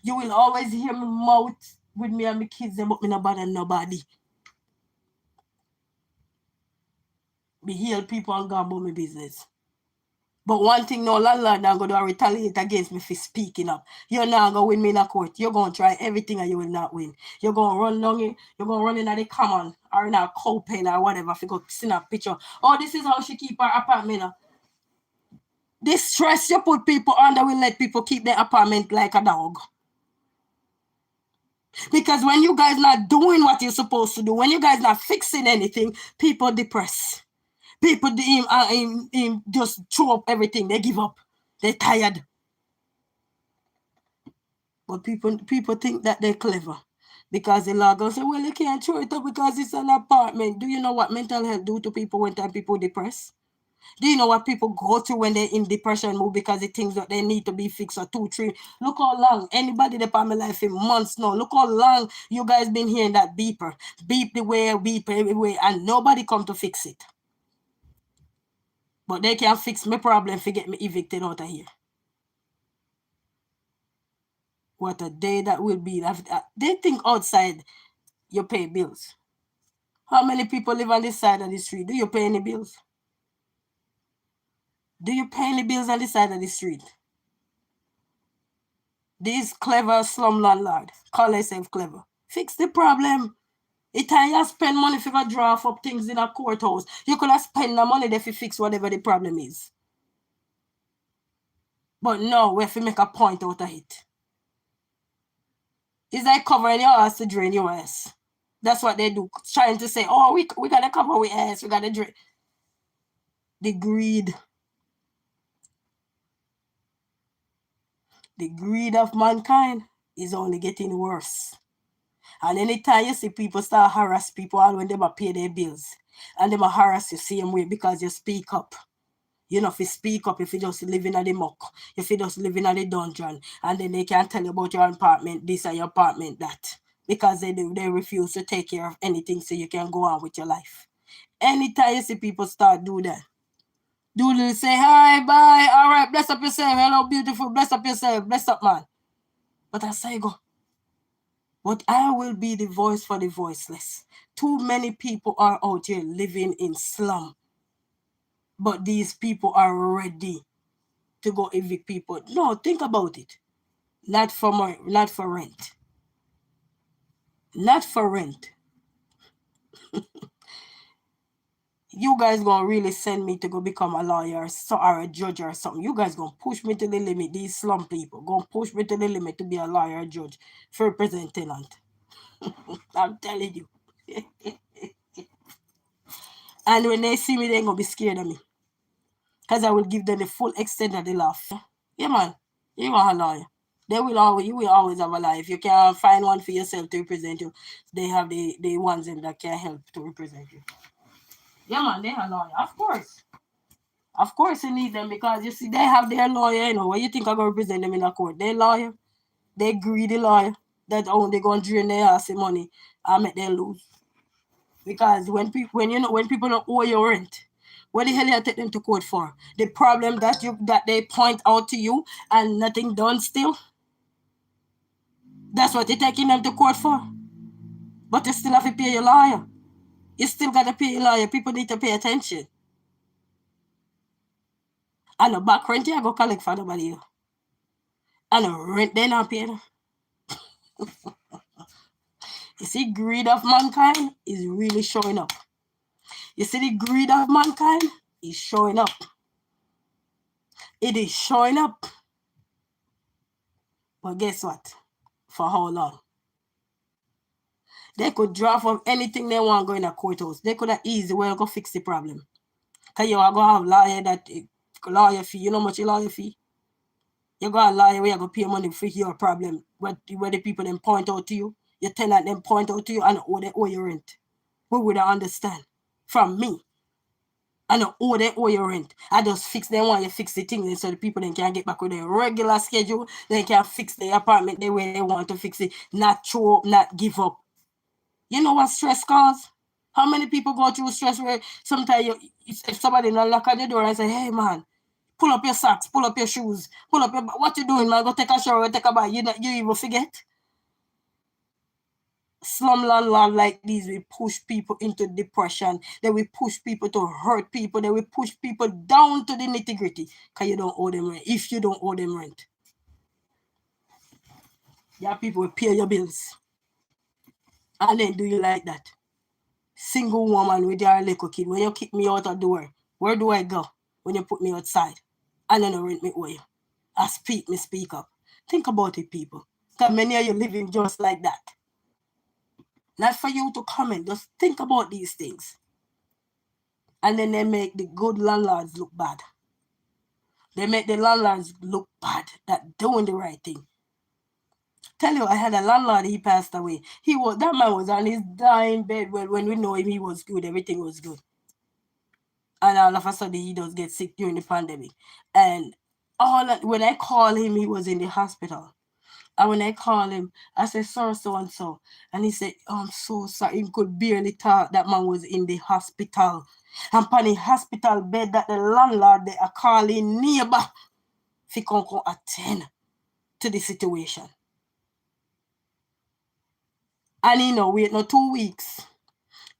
You will always hear me mouth with me and my kids, but me no bother nobody. Me heal people and go about my business. But one thing, no landlord not going to retaliate against me for speaking up. You're not going to win me in a court. You're going to try everything and you will not win. You're going to run down it. You're going to run in at the common or in a cow pen or whatever if you go see a picture. Oh, this is how she keep her apartment. This stress you put people under will let people keep their apartment like a dog. Because when you guys not doing what you're supposed to do, when you guys not fixing anything, people depress. People just throw up everything. They give up. They're tired. But people think that they're clever. Because the law goes say, well, you can't throw it up because it's an apartment. Do you know what mental health do to people when time people depressed? Do you know what people go through when they're in depression mode because the things that they need to be fixed or 2, 3? Look how long. Anybody that part my life in months now. Look how long you guys been hearing that beeper. Beep the way, beep everywhere, and nobody come to fix it. But they can't fix my problem to get me evicted out of here. What a day that will be. They think outside you pay bills. How many people live on this side of the street? Do you pay any bills? Do you pay any bills on this side of the street? These clever slum landlord call themselves clever. Fix the problem. It's time you spend money if you go draw up things in a courthouse. You could have spent the money there to fix whatever the problem is. But no, we have to make a point out of it. It's like covering your ass to drain your ass. That's what they do. Trying to say, oh, we got to cover our ass. We got to drain. The greed. The greed of mankind is only getting worse. And anytime you see people start harass people all when they pay their bills, And them a harass you same way because you speak up. You know, if you speak up, if you just live in the muck, if you just live in the dungeon, and then they can't tell you about your apartment, this or your apartment, that. Because they refuse to take care of anything so you can go on with your life. Anytime you see people start do that, do say, hi, bye, all right, bless up yourself, hello, beautiful, bless up yourself, bless up, man. But I say, go. But I will be the voice for the voiceless. Too many people are out here living in slum. But these people are ready to go evict people. No, think about it. Not for rent. Not for rent. You guys gonna really send me to go become a lawyer or a judge or something. You guys gonna push me to the limit. These slum people gonna push me to the limit to be a lawyer or judge for represent tenant. I'm telling you. And when they see me, they ain't gonna be scared of me. Because I will give them the full extent of the laugh. Yeah, man. You are a lawyer. You will always have a lawyer. If you can't find one for yourself to represent you, they have the ones in that can help to represent you. Yeah, man, they are lawyer. Of course. Of course you need them because you see they have their lawyer, you know. What you think I'm gonna represent them in a court? They lawyer. They greedy lawyer. That only gonna drain their ass money and make them lose. Because when people don't owe your rent, what the hell you take them to court for? The problem that they point out to you and nothing done still. That's what you're taking them to court for. But you still have to pay your lawyer. You still gotta pay your lawyer. People need to pay attention. And the back rent you go collect for nobody. And the rent they not pay. You see, greed of mankind is really showing up. You see the greed of mankind is showing up. It is showing up. But guess what? For how long? They could draft up anything they want going to courthouse. They could have easily well go fix the problem. Because you are going to have lawyer fee. You know how much a lawyer fee? You got a lawyer where you go pay money for your problem. Where the people then point out to you. Your tenant then point out to you and they owe your rent. Who would I understand? From me. And they owe your rent. I just fix them while you fix the thing so the people then can get back with their regular schedule. They can fix the apartment the way they want to fix it. Not throw up, not give up. You know what stress cause? How many people go through stress where sometimes if somebody knock on your door and say, hey man, pull up your socks, pull up your shoes, what you doing, man? Go take a shower, take a bath. You even forget? Slum landlord like these will push people into depression. They will push people to hurt people. They will push people down to the nitty-gritty because you don't owe them rent. If you don't owe them rent. Yeah, people will pay your bills. And then do you like that? Single woman with your little kid. When you kick me out of the door, where do I go when you put me outside? And then you rent me away. I speak up. Think about it, people. Because many of you living just like that. Not for you to comment. Just think about these things. And then they make the good landlords look bad. They make the landlords look bad that doing the right thing. Tell you, I had a landlord, he passed away. That man was on his dying bed. Well, when we know him, he was good. Everything was good. And all of a sudden, he does get sick during the pandemic. And when I call him, he was in the hospital. And when I call him, I said, sir, so-and-so. And he said, oh, I'm so sorry. He could barely talk. That man was in the hospital. And on the hospital bed that the landlord, they are calling neighbor if come attend to the situation. And he no wait no 2 weeks.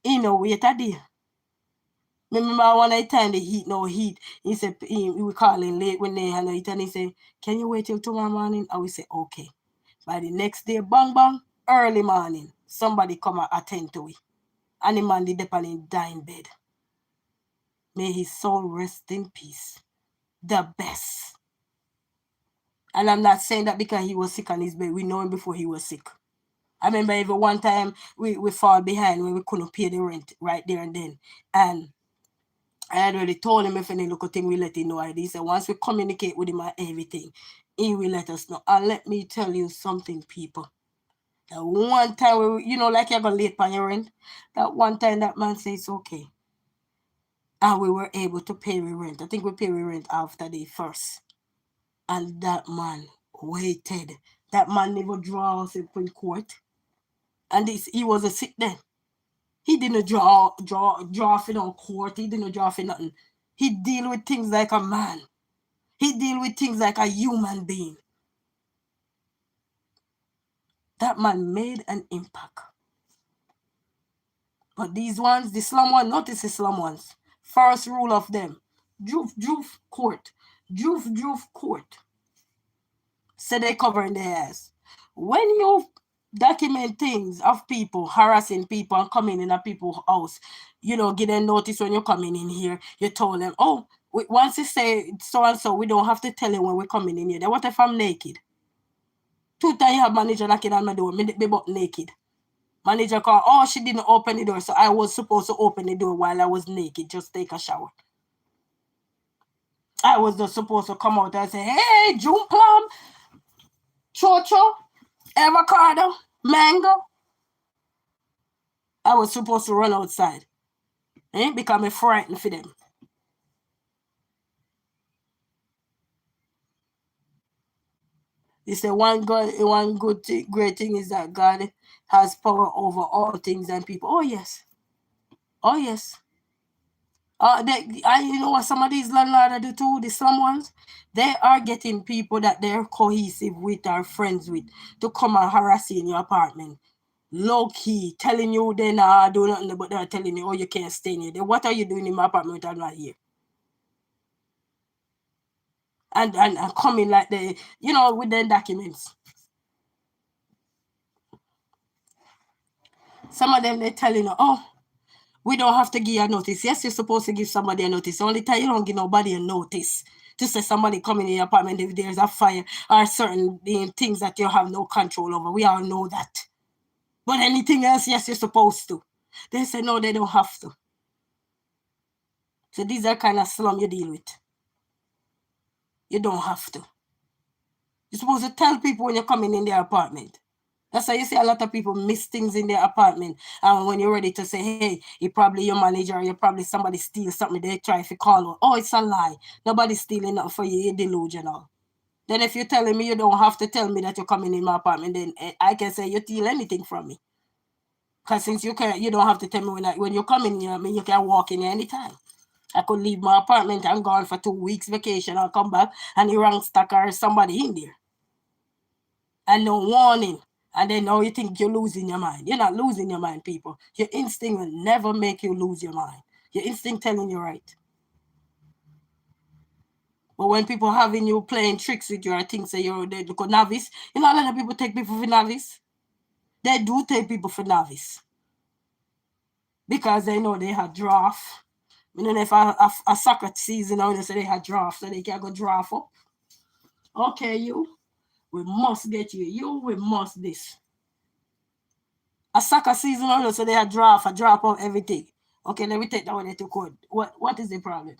He no wait a day. Remember one time the heat, no heat. He said, we call him late when they had it and he said, can you wait till tomorrow morning? And we say, okay. By the next day, bang, bang, early morning, somebody come and attend to it. And the man did up on his dying bed. May his soul rest in peace. The best. And I'm not saying that because he was sick on his bed. We know him before he was sick. I remember even one time we fall behind when we couldn't pay the rent right there and then. And I had already told him if any local thing, we let him know. He said once we communicate with him and everything, he will let us know. And let me tell you something, people. That one time, like you're going to late on your rent, that one time that man says, okay, And we were able to pay the rent. I think we pay the rent after the first. And that man waited. That man never draw us in court. And he was a sick then. He didn't draw for no court. He didn't draw for nothing. He deal with things like a man. He deal with things like a human being. That man made an impact. But these ones, the slum one, notice the slum ones. First rule of them, joof court. Joof court. So they covering their ass. When you document things of people harassing people and coming in a people's house, give them notice when you're coming in here. You told them, oh, once you say so and so, we don't have to tell you when we're coming in here. Then what if I'm naked? 2 times you have manager knocking on my door, me butt naked. Manager called, oh, she didn't open the door, so I was supposed to open the door while I was naked, just take a shower. I was just supposed to come out and say, hey, June plum, chocho, avocado, mango. I was supposed to run outside. Because I'm frightened for them. He said one good thing, great thing is that God has power over all things and people. Oh yes. Oh yes. You know what some of these landlords do too, the slum ones? They are getting people that they're cohesive with or friends with to come and harass you in your apartment. Low key, telling you they nah do nothing, but they're telling you, oh, you can't stay in here. Then what are you doing in my apartment? I'm not here. And coming like with their documents. Some of them, they're telling you, oh, we don't have to give you a notice. Yes, you're supposed to give somebody a notice. The only time you don't give nobody a notice to say somebody coming in your apartment if there's a fire or certain things that you have no control over. We all know that. But anything else, yes, you're supposed to. They say, no, they don't have to. So these are kind of slum you deal with. You don't have to. You're supposed to tell people when you're coming in their apartment. That's why you see a lot of people miss things in their apartment. And when you're ready to say, hey, you're probably your manager, or you're probably somebody steals something, they try to call out. Oh, it's a lie. Nobody's stealing nothing for you. You're delusional. Then if you're telling me you don't have to tell me that you're coming in my apartment, then I can say you steal anything from me. Because since you don't have to tell me when you're coming here, I mean, you can walk in here anytime. I could leave my apartment and gone for 2 weeks vacation. I'll come back and the wrong stacker or somebody in there. And no warning. And then now you think you're losing your mind. You're not losing your mind, people. Your instinct will never make you lose your mind. Your instinct telling you right. But when people having you playing tricks with you, I think say they look a novice. A lot of people take people for novice. They do take people for novice. Because they know they had draft. You know, if a soccer season, now they say they had draft, so they can go draft up. Okay, we must get you. We must this. A soccer season, now so they had draft of everything. Okay, let me take that one into court. What is the problem?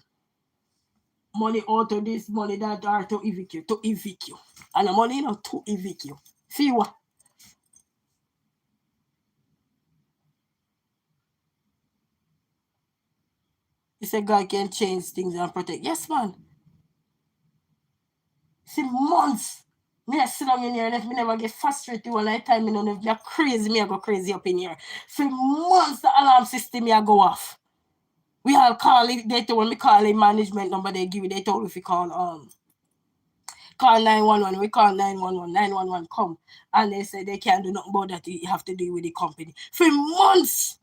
Money out of this, money that are to evict you. And the money to evict you. See what? You say God can change things and protect. Yes, man. See, months. Me I sit down in here and if me never get frustrated one night time, me know if me crazy, me I go crazy up in here. For months the alarm system me I go off. We all call it, they told when me call a management number they give you, they told if you call 911, we call 911, 911 come. And they say they can't do nothing about that, you have to deal with the company. For months.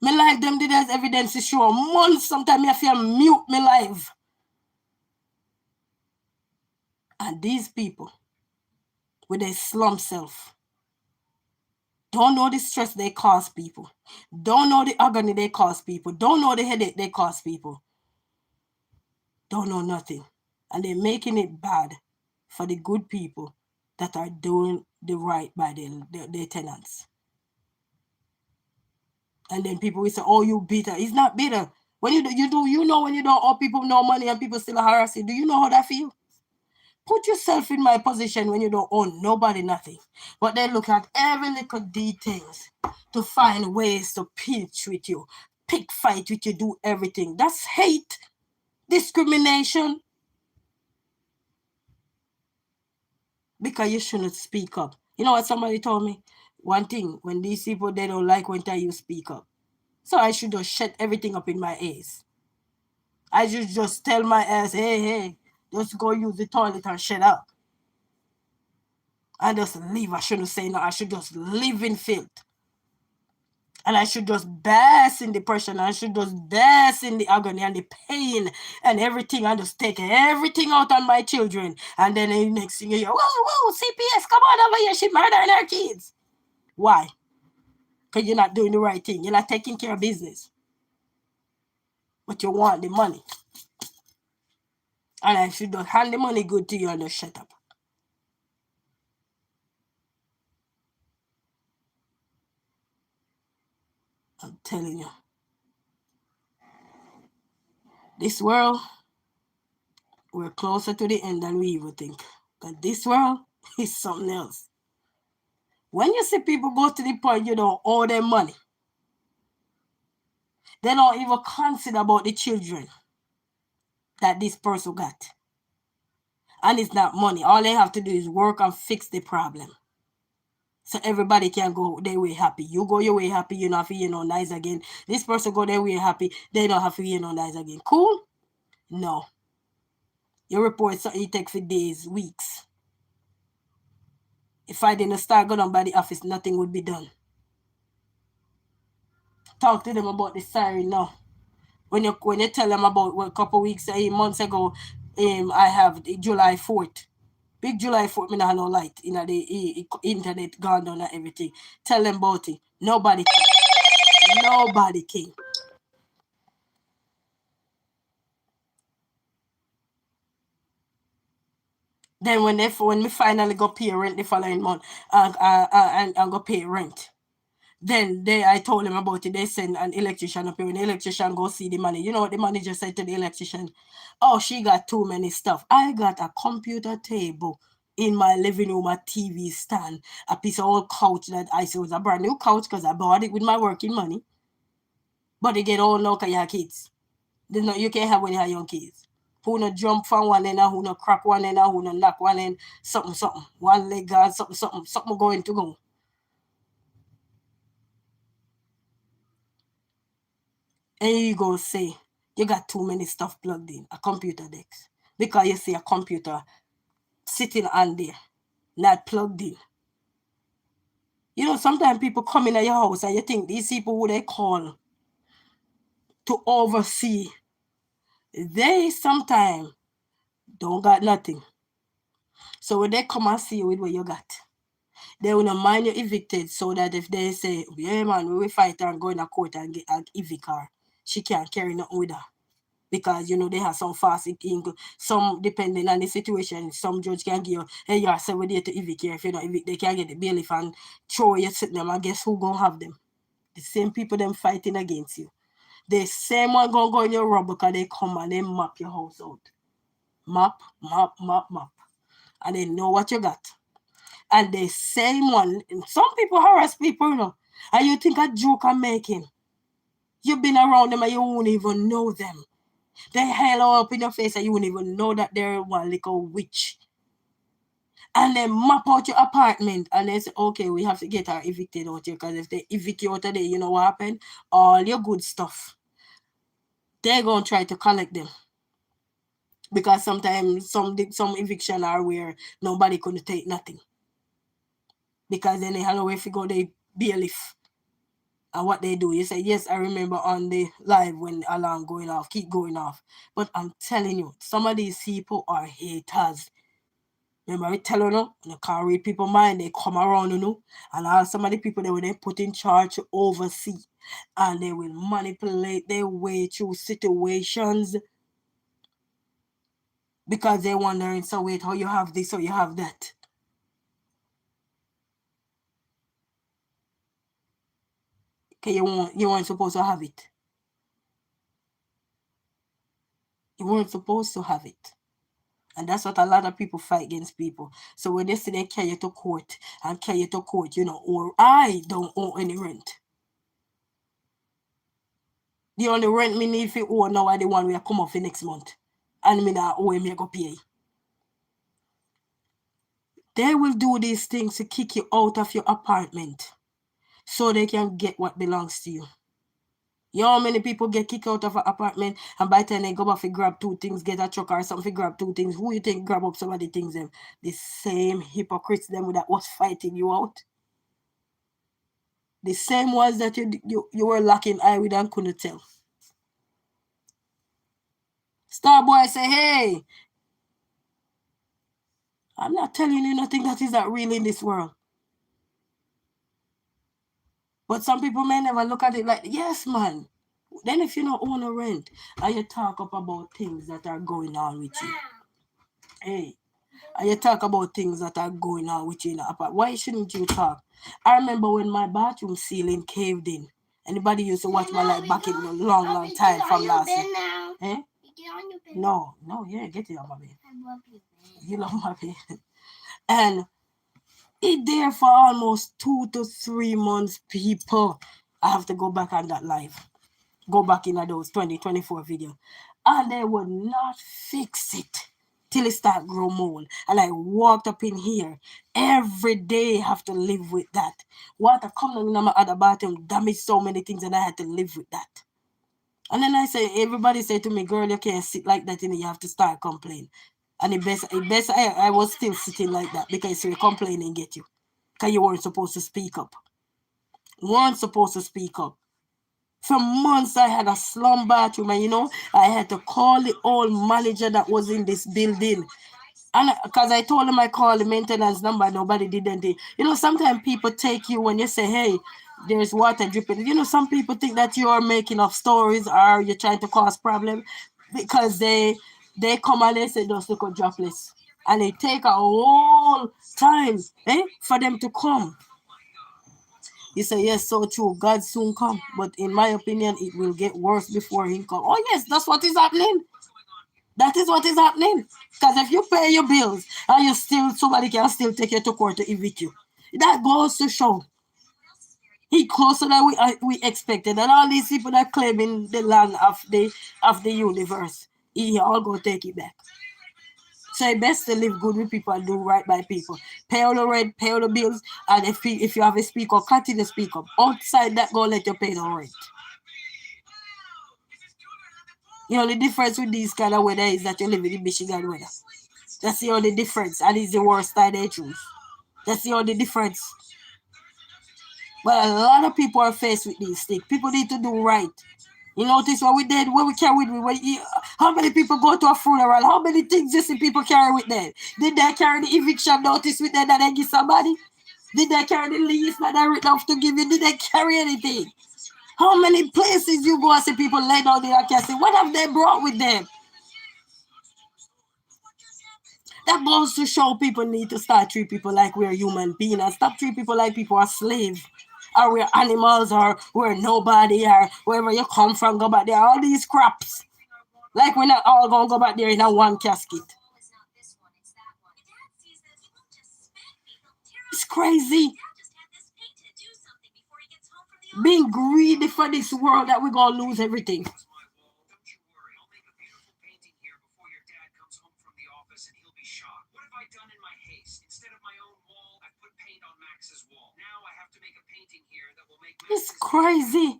Me live them did as evidence to show months, sometimes I feel mute me live. And these people, with their slum self, don't know the stress they cause people, don't know the agony they cause people, don't know the headache they cause people, don't know nothing. And they're making it bad for the good people that are doing the right by their tenants. And then people will say, oh, you bitter. It's not bitter. When you know when you don't owe people no money and people still harass you, do you know how that feels? Put yourself in my position when you don't owe nobody nothing. But they look at every little details to find ways to pinch with you. pick fight with you, do everything. That's hate, discrimination. Because you shouldn't speak up. You know what somebody told me? One thing, when these people, they don't like when you speak up. So I should just shut everything up in my ears. I should just tell my ass, hey, just go use the toilet and shut up. I just leave. I shouldn't say no. I should just live in filth. And I should just bask in depression. I should just bask in the agony and the pain and everything. I just take everything out on my children. And then the next thing you hear, whoa, CPS, come on over here. She murdering her kids. Why? Because you're not doing the right thing. You're not taking care of business. But you want the money. And I should just hand the money good to you and just shut up. I'm telling you. This world, we're closer to the end than we even think. Because this world is something else. When you see people go to the point you don't owe them money, they don't even consider about the children that this person got. And it's not money. All they have to do is work and fix the problem. So everybody can go their way happy. You go your way happy, you don't have to hear no nice again. This person go their way happy, they don't have to hear no nice again. Cool? No. Your report something you take for days, weeks. If I didn't start going on by the office, nothing would be done. Talk to them about the siren now. When you tell them about a couple weeks, months ago, I have the July 4th. Big July 4th, me not have no light. You know, the internet gone down and everything. Tell them about it. Nobody came. Nobody came. Then when we finally go pay rent the following month and go pay rent, then I told them about it. They send an electrician up here. When the electrician go see the money, you know what the manager said to the electrician? Oh, she got too many stuff. I got a computer table in my living room, a TV stand, a piece of old couch that I said was a brand new couch because I bought it with my working money. But they get all now because you have kids. You can't have when you have young kids. Who no jump from one end, who no crack one end, who no knock one end, something. One leg gone, something going to go. And you go say, you got too many stuff plugged in, a computer desk. Because you see a computer sitting on there, not plugged in. You know, sometimes people come in at your house and you think these people who they call to oversee, they sometimes don't got nothing. So when they come and see you with what you got, they will not mind you evicted so that if they say, yeah man, we will fight her and go in a court and get an evict her, she can't carry nothing with her. Because, you know, they have some fast ink, some depending on the situation, some judge can give you, hey, you are 7 days to evict here. If you don't evict, they can get the bailiff and throw you to them, and guess who gonna have them? The same people them fighting against you. The same one gonna go in your room because they come and they map your house out. Map. And they know what you got. And the same one, some people harass people, you know, and you think a joke I'm making. You've been around them and you won't even know them. They hell up in your face and you won't even know that they're one little witch. And they map out your apartment and they say, okay, we have to get her evicted out here because if they evict you out today, you know what happened? All your good stuff, they're going to try to collect them. Because sometimes some eviction are where nobody could take nothing. Because then they have no way to go, they bailiff. And what they do, you say, yes, I remember on the live when the alarm going off, keep going off. But I'm telling you, some of these people are haters. Remember I tell you, you can't read people's mind, they come around, you know, and all some of the people that will then put in charge to oversee, and they will manipulate their way through situations because they're wondering, so wait, how you have this or you have that. Okay, you weren't supposed to have it. You weren't supposed to have it. And that's what a lot of people fight against people. So when they say they carry you to court and carry you to court, you know, or I don't owe any rent. The only rent me need for owe now are the one we come off for next month. And me not owe me go pay. They will do these things to kick you out of your apartment so they can get what belongs to you. You know how many people get kicked out of an apartment and by the time they go back to grab two things, get a truck or something, grab two things, who you think grab up some of the things them? The same hypocrites them that was fighting you out. The same ones that you were locking eye with and couldn't tell. Starboy say, hey, I'm not telling you nothing that is not real in this world. But some people may never look at it like, yes, man. Then if you don't own a rent and you talk up about things that are going on with you, hey, and you talk about things that are going on with you in the apartment, why shouldn't you talk? I remember when my bathroom ceiling caved in. Anybody used to watch my life back in a long time from last year? Eh? No, yeah, get it on my bed. I love you, man. You love my bed. And it there for almost 2 to 3 months, people. I have to go back on that live. Go back in those 2024 video. And they would not fix it till it start grow mold. And I walked up in here. Every day have to live with that. Water coming in my other bathroom damaged so many things and I had to live with that. And then I say, everybody say to me, girl, you can't sit like that and you have to start complaining. And it best I was still sitting like that because you're complaining get you. Because you weren't supposed to speak up. Weren't supposed to speak up. For months I had a slum bathroom and I had to call the old manager that was in this building. And because I told him I called the maintenance number, nobody did anything. Sometimes people take you when you say, hey, there's water dripping. Some people think that you're making up stories or you're trying to cause problems because they come and they say, just look at droplets. And it take a whole time for them to come. You say, yes, so true. God soon come. But in my opinion, it will get worse before he come. Oh, yes, that's what is happening. That is what is happening. Because if you pay your bills and you still, somebody can still take you to court to evict you. That goes to show. He closer than we expected. And all these people that claiming the land of the universe, he all go take it back. So it's best to live good with people and do right by people. Pay all the rent, pay all the bills, and if you have a speaker, continue to speak up. Outside that, go let you pay the rent. The only difference with these kind of weather is that you live in the Michigan weather. That's the only difference, and it's the worst time they choose. That's the only difference. But a lot of people are faced with these things. People need to do right. You notice what we did, what we carry with how many people go to a funeral? How many things you see people carry with them? Did they carry the eviction notice with them that they give somebody? Did they carry the lease that they written off to give you? Did they carry anything? How many places you go and see people lay down there and can say, what have they brought with them? That goes to show people need to start treat people like we're human beings and stop treat people like people are slaves. Or we're animals, or we're nobody, or wherever you come from, go back there. All these craps. Like we're not all going to go back there in a one casket. It's crazy. Being greedy for this world that we're going to lose everything. It's crazy.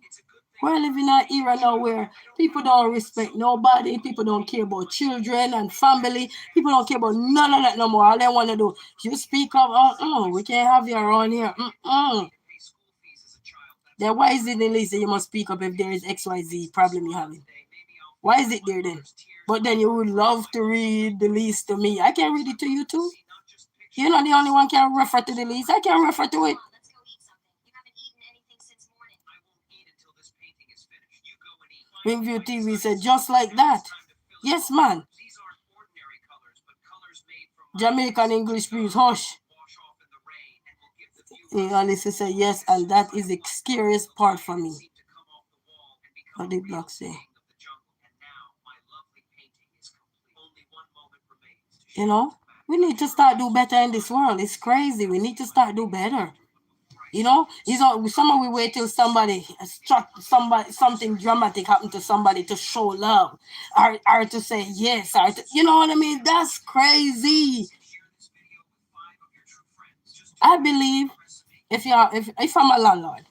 We're living in an era now where people don't respect nobody. People don't care about children and family. People don't care about none of that no more. All they want to do, you speak up, we can't have you around here. Then why is it in Lisa you must speak up if there is XYZ problem you're having? Why is it there then? But then you would love to read the lease to me. I can read it to you too. You're not the only one can refer to the lease. I can refer to it. Wingview TV said, just like that. Yes, man. Jamaican English please, hush. Alice said, yes, and that is the scariest part for me. What did Block say? We need to start do better in this world. It's crazy. We need to start do better. You know, it's not someone we wait till somebody struck somebody something dramatic happened to somebody to show love or to say yes or to, you know what I mean? That's crazy. I believe if I'm a landlord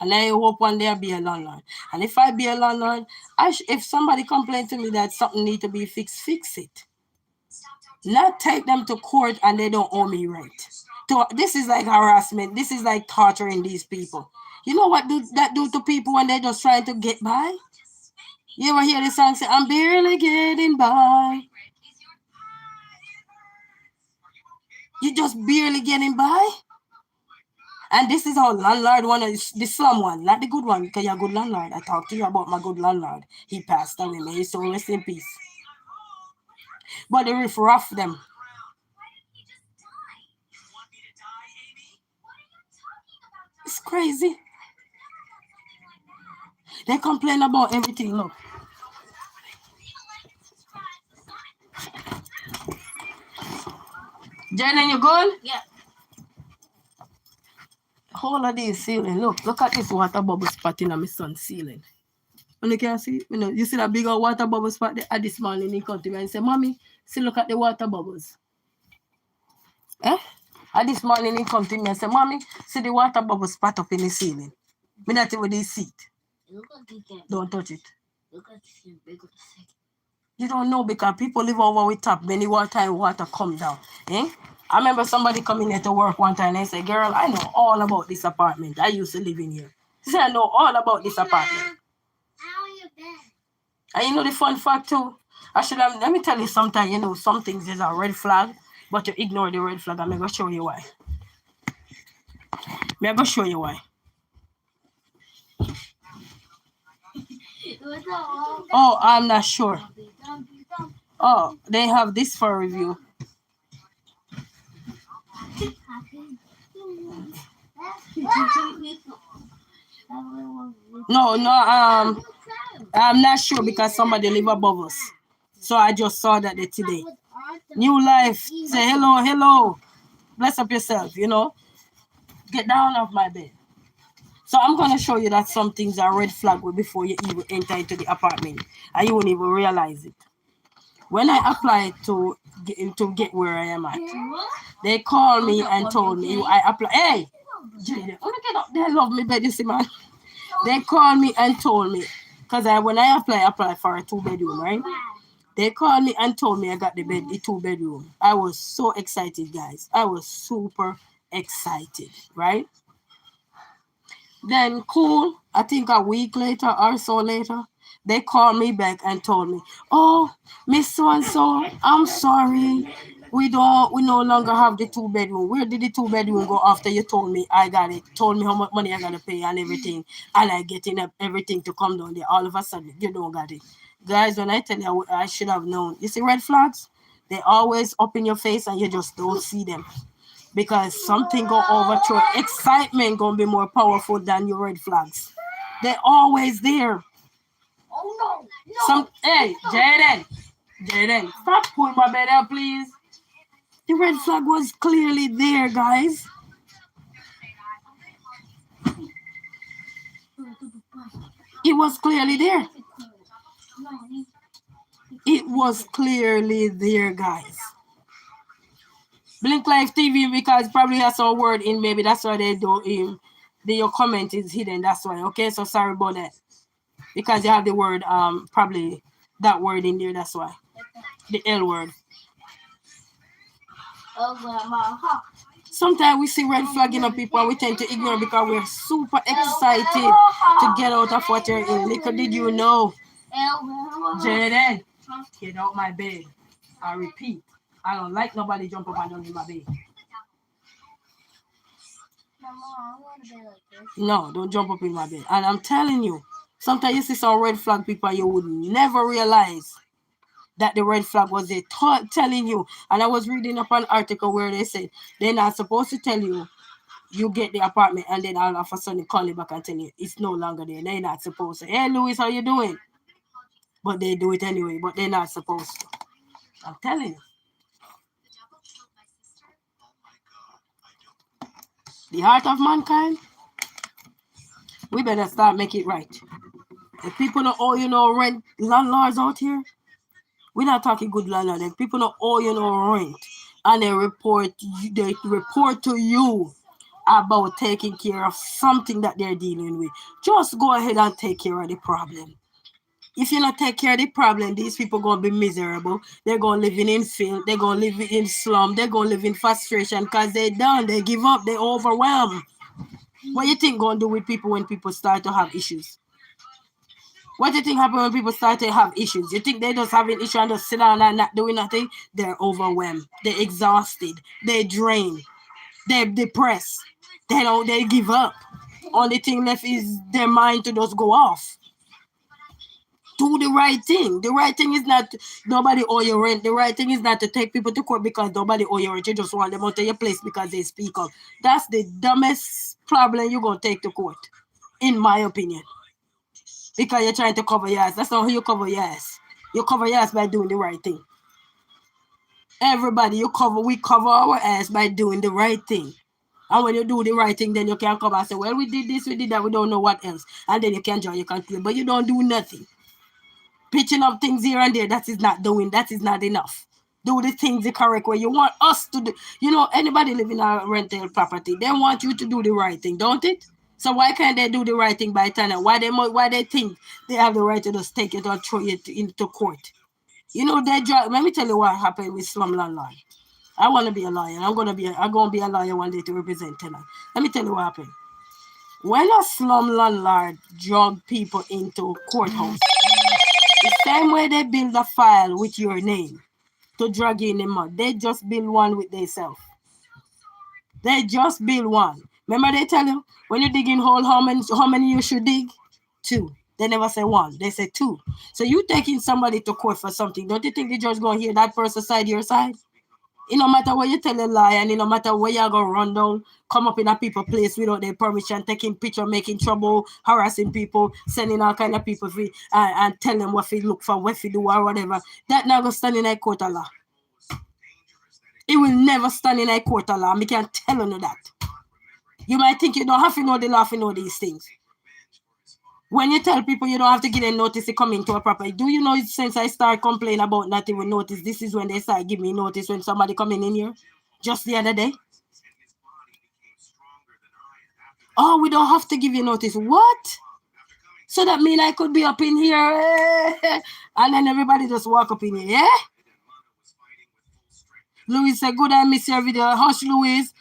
and I hope one day I'll be a landlord. And if I be a landlord, if somebody complain to me that something need to be fixed, fix it. Not take them to court and they don't owe me rent. This is like harassment. This is like torturing these people. You know what that do to people when they're just trying to get by? You ever hear the song say, I'm barely getting by? You just barely getting by? And this is how landlord one is the slum one, not the good one, because you're a good landlord. I talked to you about my good landlord. He passed away, may his soul rest in peace. But the riff rough them. It's crazy. They complain about everything, look. Jalen, you good? Yeah. All of these ceiling. Look at this water bubble spot in my son's ceiling. And you can see, you see that big old water bubble spot there? At this morning he come to me and say, Mommy, see, look at the water bubbles. Eh? At this morning he come to me and say, Mommy, see the water bubble spot up in the ceiling. Me not even they see it. Look at it. Don't touch it. Look at this big of a second. You don't know because people live over with top. Many water come down. Eh? I remember somebody coming here to work one time and they said, girl, I know all about this apartment. I used to live in here. She said, I know all about this apartment. How are you bed? And you know the fun fact too? Let me tell you sometimes, some things is a red flag, but you ignore the red flag. I'm going to show you why. I'm going to show you why. Oh, I'm not sure. Oh, they have this for review. No, I'm not sure because somebody live above us. So I just saw that today. New life. Say hello. Bless up yourself, Get down off my bed. So I'm going to show you that some things are red flag before you even enter into the apartment. And you won't even realize it. When I applied to get where I am at, they called me and told me I applied. Hey, Jaden, get up there, love me, baby, see man. They called me and told me, because when I applied for a 2-bedroom, right? They called me and told me I got the 2-bedroom. I was so excited, guys. I was super excited, right? Then cool, I think a week later or so later, they called me back and told me, oh, Miss So-and-so, I'm sorry. We no longer have the 2-bedroom. Where did the 2-bedroom go after you told me I got it? Told me how much money I gotta pay and everything. And I getting everything to come down there. All of a sudden, you don't got it. Guys, when I tell you I should have known. You see red flags? They always up in your face and you just don't see them. Because something go overthrow. Excitement gonna be more powerful than your red flags. They're always there. Oh no! Hey, Jaden, stop pulling my bed up, please. The red flag was clearly there, guys. It was clearly there. It was clearly there, guys. Blink Live TV because probably has some word in, maybe that's why they do your comment is hidden. That's why. Okay, so sorry about that. Because you have the word probably that word in there, that's why. The L word. Sometimes we see red flagging on people and we tend to ignore because we're super excited to get out of what you're in. Little did you know. Jaden, get out my bed. I repeat, I don't like nobody jump up and down in my bed. No, don't jump up in my bed. And I'm telling you, sometimes you see some red flag people you would never realize that the red flag was there telling you. And I was reading up an article where they said they're not supposed to tell you get the apartment and then all of a sudden call you back and tell you it's no longer there. They're not supposed to. Hey, Louis, how you doing? But they do it anyway, but they're not supposed to. I'm telling you. The heart of mankind, we better start make it right. If people don't owe you no rent, landlords out here, we're not talking good landlord. If people don't owe you no rent and they report to you about taking care of something that they're dealing with, just go ahead and take care of the problem. If you not take care of the problem, these people gonna be miserable. They're gonna live in filth. They're gonna live in slum. They're gonna live in frustration because they done. They give up. They overwhelmed. What you think gonna do with people when people start to have issues? What do you think happen when people start to have issues? You think they just having issue and just sit down and not doing nothing? They're overwhelmed. They're exhausted. They're drained. They're depressed. They give up. Only thing left is their mind to just go off. Do the right thing. The right thing is not nobody owe your rent. The right thing is not to take people to court because nobody owe your rent. You just want them out of your place because they speak up. That's the dumbest problem you're gonna take to court, in my opinion. Because you're trying to cover your ass. That's not how you cover your ass. You cover your ass by doing the right thing. Everybody, we cover our ass by doing the right thing. And when you do the right thing, then you can come and say, well, we did this, we did that, we don't know what else. And then you can join, you can claim, but you don't do nothing. Pitching up things here and there, that is not enough. Do the things the correct way. You want us to do, anybody living in a rental property, they want you to do the right thing, don't it? So why can't they do the right thing by tenant? Why they think they have the right to just take it or throw it into court? Let me tell you what happened with slum landlord. I want to be a lawyer. I'm gonna be a lawyer one day to represent tenant. Let me tell you what happened. When a slum landlord drug people into courthouse, the same way they build a file with your name to drag you in the mud, they just build one with themselves. They just build one. Remember they tell you when you dig in hole, how many you should dig? 2. They never say 1. They say 2. So you taking somebody to court for something. Don't you think the judge gonna hear that person's side, your side? It no matter what you tell a lie, and it no matter where you go run down, come up in a people place without their permission, taking picture, making trouble, harassing people, sending all kind of people and tell them what they look for, what they do or whatever. That never stand in a court of law. It will never stand in a court of law. I can tell you that. You might think you don't have to know the law to know these things. When you tell people you don't have to give them notice to come into a property, do you know since I start complaining about not even notice, this is when they start giving me notice when somebody coming in here? Just the other day. Oh, we don't have to give you notice. What? So that mean I could be up in here and then everybody just walk up in here, yeah? Louis said, good, I miss your video. Hush, Louis.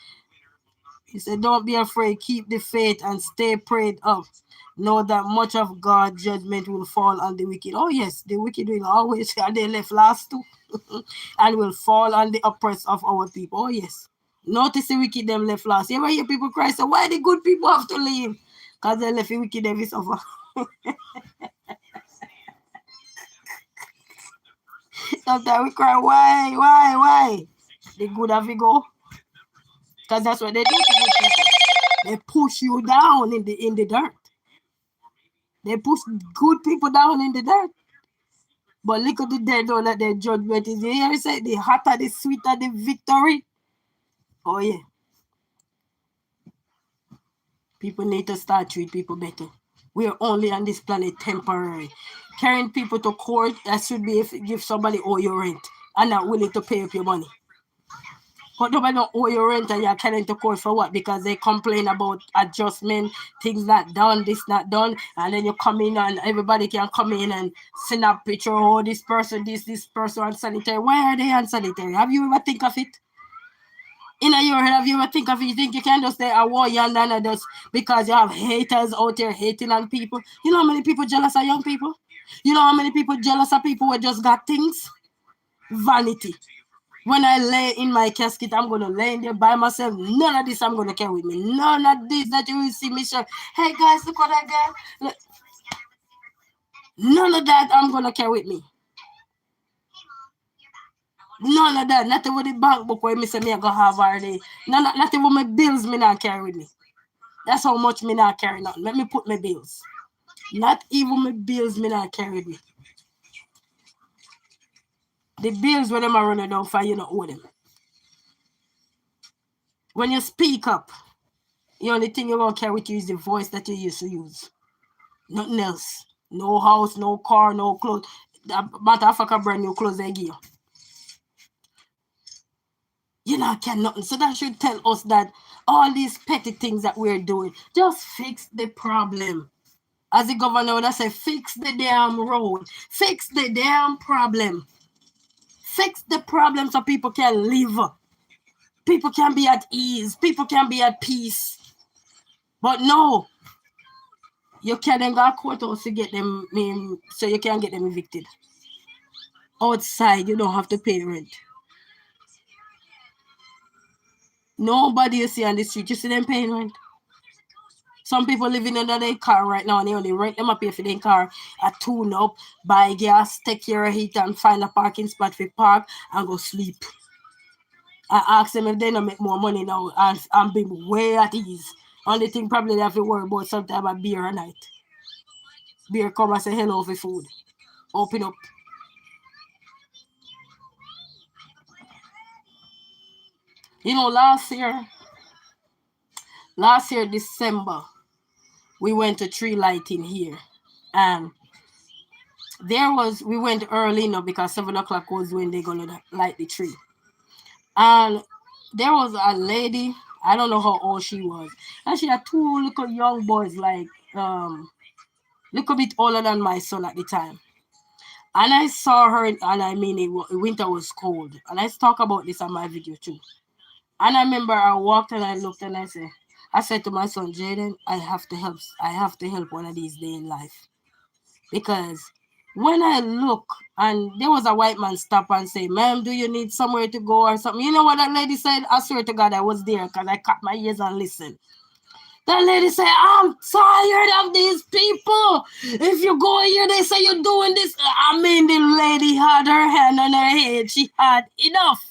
He said, don't be afraid. Keep the faith and stay prayed up. Know that much of God's judgment will fall on the wicked. Oh, yes, the wicked will always, and they left last too, and will fall on the oppressed of our people. Oh, yes. Notice the wicked them left last. You ever hear people cry, so why the good people have to leave? Because they left the wicked them is suffer. Sometimes we cry, why? The good have to go. Because that's what they do to good people. They push you down in the dirt. They push good people down in the dirt. But look at the dead, don't let their judgment is. You hear me say, the hotter, the sweeter the victory. Oh, yeah. People need to start treat people better. We are only on this planet temporary. Carrying people to court, that should be if somebody owe your rent and not willing to pay up your money. But nobody don't owe your rent and you're carrying to court for what? Because they complain about adjustment, things not done, this not done, and then you come in and everybody can come in and send a picture, oh, this person unsanitary. Why are they unsanitary? Have you ever think of it? In your head, have you ever think of it? You think you can just say, I want you and just because you have haters out there hating on people? You know how many people jealous of young people? You know how many people jealous of people who just got things? Vanity. When I lay in my casket, I'm going to lay in there by myself. None of this I'm going to carry with me. None of this that you will see me show. Hey, guys, look what I got. Look. None of that I'm going to carry with me. None of that. Not even the bank book where me say me I go have already. Not even my bills me not carry with me. That's how much me not carry on. Let me put my bills. Not even my bills me not carry with me. The bills when them are running down for you not owe them. When you speak up, The only thing you're gonna carry with you is the voice that you used to use. Nothing else. No house, no car, no clothes. Matter of fact, a brand new clothes they give you. You know, can nothing. So that should tell us that all these petty things that we're doing, just fix the problem. As the governor would say, fix the damn road, fix the damn problem, fix the problem so people can live, people can be at ease, people can be at peace. But no, you can't go to courthouse to get them, so you can't get them evicted. Outside, you don't have to pay rent. Nobody you see on the street, you see them paying rent. Some people living under their car right now and they only rent them a pay for their car, a tune up, buy gas, take care of it, and find a parking spot for park and go sleep. I ask them if they don't make more money now and be way at ease. Only thing probably they have to worry about sometimes a beer a night. Beer come and say hello for food. Open up. You know, last year, December, we went to tree lighting here. And we went early now because 7 o'clock was when they're going to light the tree. And there was a lady, I don't know how old she was. And she had two little young boys, like, little bit older than my son at the time. And I saw her, and I mean, winter was cold. And I talk about this on my video too. And I remember I walked and I looked and I said to my son, Jaden, I have to help one of these days in life. Because when I look and there was a white man stop and say, ma'am, do you need somewhere to go or something? You know what that lady said? I swear to God, I was there because I cut my ears and listened. That lady said, I'm tired of these people. If you go here, they say you're doing this. I mean, the lady had her hand on her head. She had enough.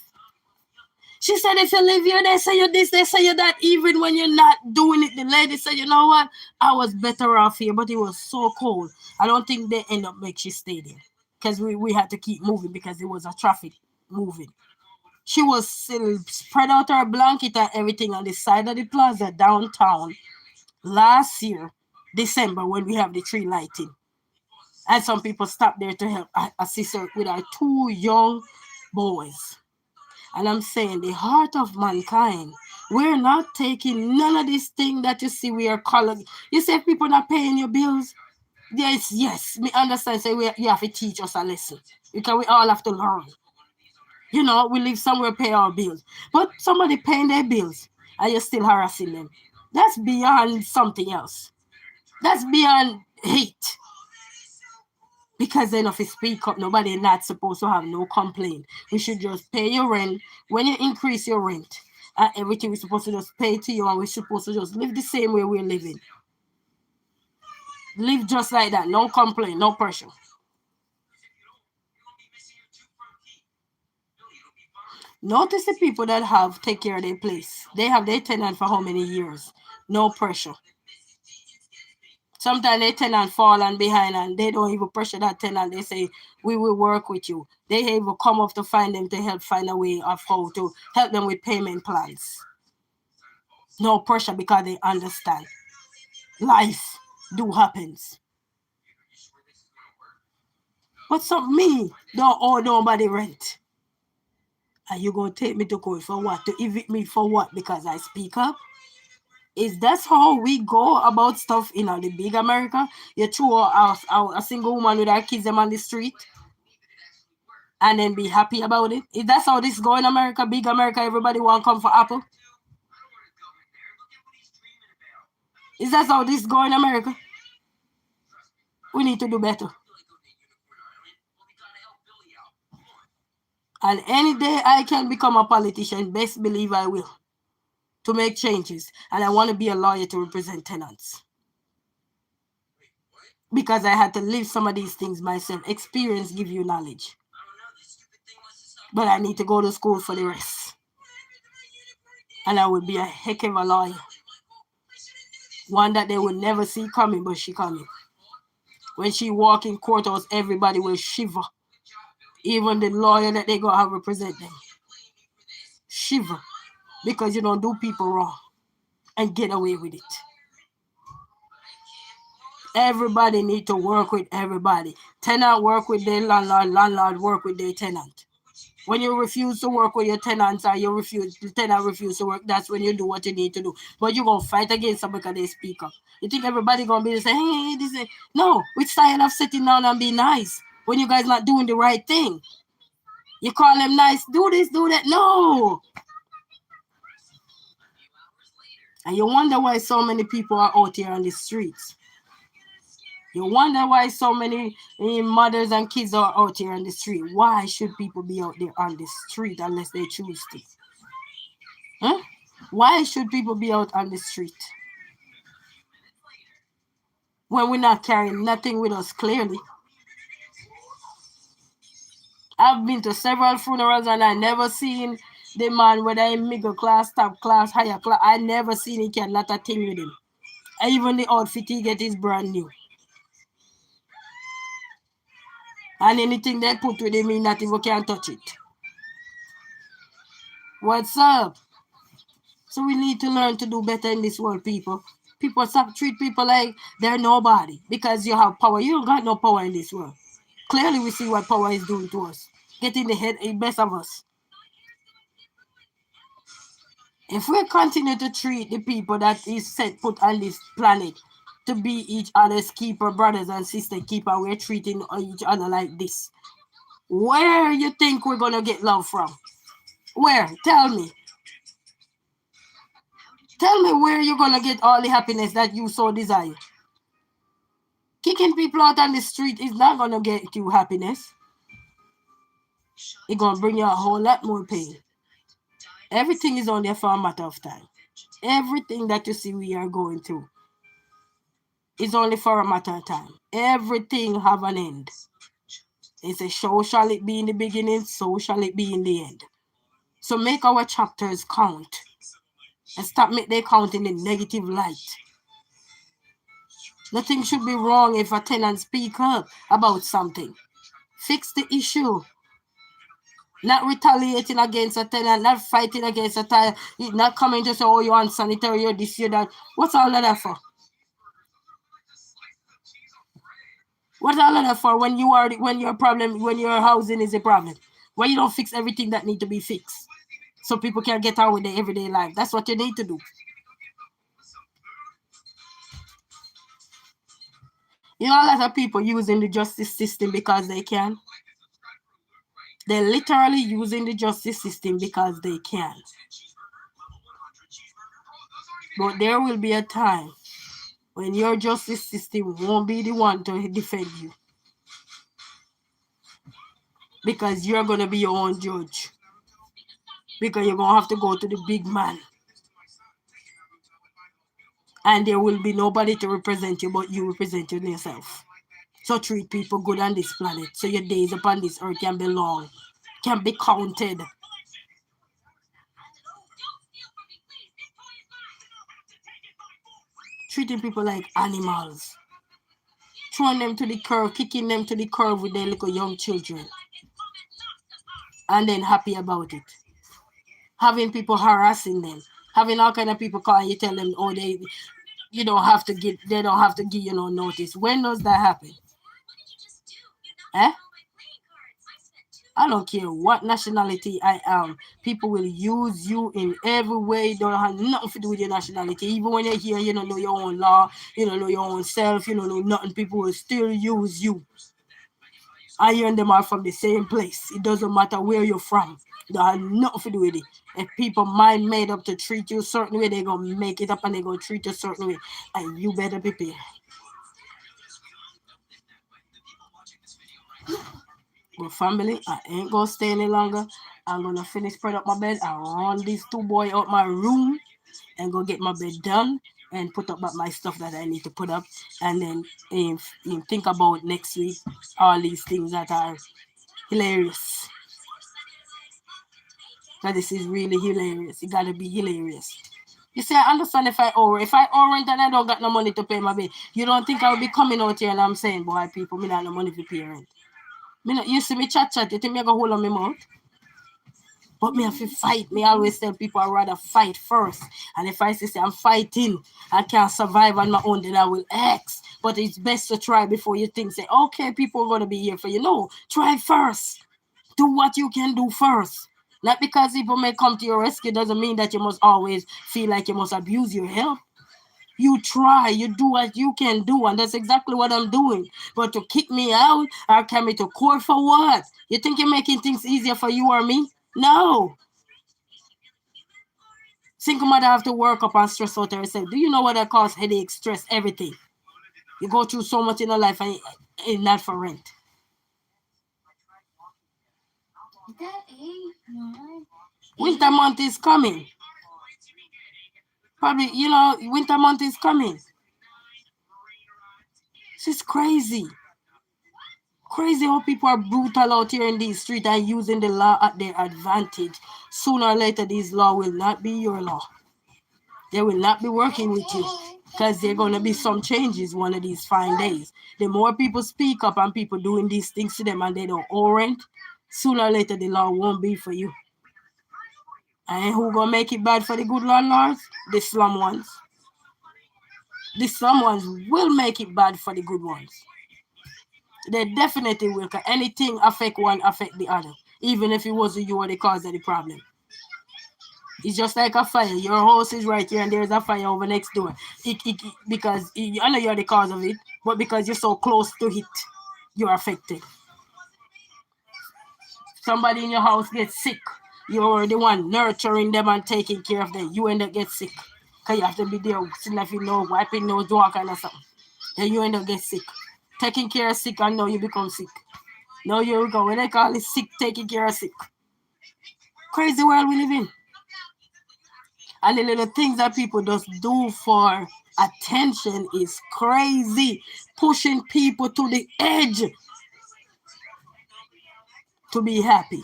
She said, if you live here, they say you this, they say you that, even when you're not doing it. The lady said, you know what? I was better off here, but it was so cold. I don't think they end up make she stay there. Because we had to keep moving because there was a traffic moving. She was still spread out her blanket and everything on the side of the plaza downtown last year, December, when we have the tree lighting. And some people stopped there to help assist her with our two young boys. And I'm saying the heart of mankind, we're not taking none of this thing that you see we are calling. You say people not paying your bills. Yes, me understand. Say you have to teach us a lesson because we all have to learn. You know, we live somewhere, pay our bills. But somebody paying their bills and you're still harassing them. That's beyond something else. That's beyond hate. Because then if you speak up, nobody not supposed to have no complaint. We should just pay your rent. When you increase your rent, everything we're supposed to just pay to you, and we're supposed to just live the same way we're living. Live just like that. No complaint, no pressure. Notice the people that take care of their place. They have their tenant for how many years? No pressure. Sometimes they tenant fall and behind and they don't even pressure that tenant. They say, we will work with you. They even come up to find them to help find a way of how to help them with payment plans. No pressure because they understand. Life do happens. But me don't owe nobody rent. Are you going to take me to court for what? To evict me for what? Because I speak up? Is that how we go about stuff in the big America? You throw a single woman with her kids them on the street and then be happy about it? Is that how this go in America? Big America, everybody want to come for Apple? Is that how this go in America? We need to do better. And any day I can become a politician, best believe I will. To make changes. And I want to be a lawyer to represent tenants. Because I had to live some of these things myself. Experience give you knowledge. But I need to go to school for the rest. And I will be a heck of a lawyer. One that they will never see coming, but she coming. When she walk in courthouse, everybody will shiver. Even the lawyer that they go have represent them. Shiver. Because you don't do people wrong. and get away with it. Everybody need to work with everybody. Tenant work with their landlord, landlord work with their tenant. When you refuse to work with your tenants or the tenant refuse to work, that's when you do what you need to do. But you're going to fight against them because they speak up. You think everybody going to be saying, hey, this is... No, which style of sitting down and be nice when you guys not doing the right thing? You call them nice, do this, do that. No. And you wonder why so many people are out here on the streets. You wonder why so many mothers and kids are out here on the street. Why should people be out there on the street unless they choose to? Huh? Why should people be out on the street? When we're not carrying nothing with us, clearly. I've been to several funerals and I never seen the man, whether in middle class, top class, higher class, I never seen he can not a thing with him. And even the outfit he get is brand new. And anything they put with him, he not even can touch it. What's up? So we need to learn to do better in this world, people. People stop treat people like they're nobody because you have power. You don't got no power in this world. Clearly, we see what power is doing to us. Getting the head best of us. If we continue to treat the people that is set put on this planet to be each other's keeper, brothers and sisters keeper, we're treating each other like this. Where you think we're gonna get love from? Where? Tell me. Tell me where you're gonna get all the happiness that you so desire. Kicking people out on the street is not gonna get you happiness. It's gonna bring you a whole lot more pain. Everything is only for a matter of time. Everything that you see we are going through is only for a matter of time. Everything have an end. It's a so shall it be in the beginning, so shall it be in the end. So make our chapters count. And stop make they count in the negative light. Nothing should be wrong if a tenant speak up about something. Fix the issue. Not retaliating against a tenant, not fighting against a tenant, not coming to say, oh, you're unsanitary, you're this, you're that. What's all of that for? What's all of that for when your problem, when your housing is a problem? Why you don't fix everything that need to be fixed? So people can get on with their everyday life. That's what you need to do. You know, a lot of people using the justice system because they can. They're literally using the justice system because they can. But there will be a time when your justice system won't be the one to defend you. Because you're going to be your own judge. Because you're going to have to go to the big man. And there will be nobody to represent you but you representing yourself. So treat people good on this planet so your days upon this earth can be long, can be counted. Treating people like animals. Throwing them to the curb, kicking them to the curb with their little young children. And then happy about it. Having people harassing them. Having all kind of people call you, tell them, oh, they don't have to give you no notice. When does that happen? I don't care what nationality I am. People will use you in every way. Don't have nothing to do with your nationality. Even when you're here, you don't know your own law, you don't know your own self, you don't know nothing. People will still use you. I and them are from the same place. It doesn't matter where you're from. They have nothing to do with it. If people mind made up to treat you a certain way, they're going to make it up and they're going to treat you a certain way. And you better prepare. But family, I ain't going to stay any longer. I'm going to finish spread up my bed and run these two boys out my room and go get my bed done and put up my stuff that I need to put up. And then think about next week all these things that are hilarious. That this is really hilarious. It got to be hilarious. You see, I understand if I owe rent and I don't got no money to pay my bill. You don't think I will be coming out here and I'm saying, boy, people, me not no money to pay rent. You see me chat, you think me go hold on my mouth? But me have to fight. Me always tell people I rather fight first. And if I say I'm fighting, I can't survive on my own, then I will ask. But it's best to try before you think, say, okay, people are going to be here for you. No, try first. Do what you can do first. Not because people may come to your rescue doesn't mean that you must always feel like you must abuse your help. You try, you do what you can do, and that's exactly what I'm doing. But to kick me out or carry me to court for what? You think you're making things easier for you or me? No. Single mother have to work up and stress out herself. Do you know what that causes? Headache, stress, everything. You go through so much in your life and it's not for rent. That ain't mine. Winter month is coming. Probably, winter month is coming. This is crazy. Crazy how people are brutal out here in these streets and using the law at their advantage. Sooner or later, this law will not be your law. They will not be working with you because there are going to be some changes one of these fine days. The more people speak up and people doing these things to them and they don't owe rent, sooner or later the law won't be for you. And who gonna make it bad for the good landlords? The slum ones. The slum ones will make it bad for the good ones. They definitely will, because anything affect one, affect the other. Even if it wasn't you or the cause of the problem. It's just like a fire. Your house is right here and there's a fire over next door. Because I know you're the cause of it, but because you're so close to it, you're affected. Somebody in your house gets sick. You're the one nurturing them and taking care of them. You end up get sick. Because you have to be there, sniffing nose, wiping nose, do all kind of something. Then you end up get sick. Taking care of sick and now you become sick. Now you go, when they call it sick, taking care of sick. Crazy world we live in. And the little things that people just do for attention is crazy. Pushing people to the edge to be happy.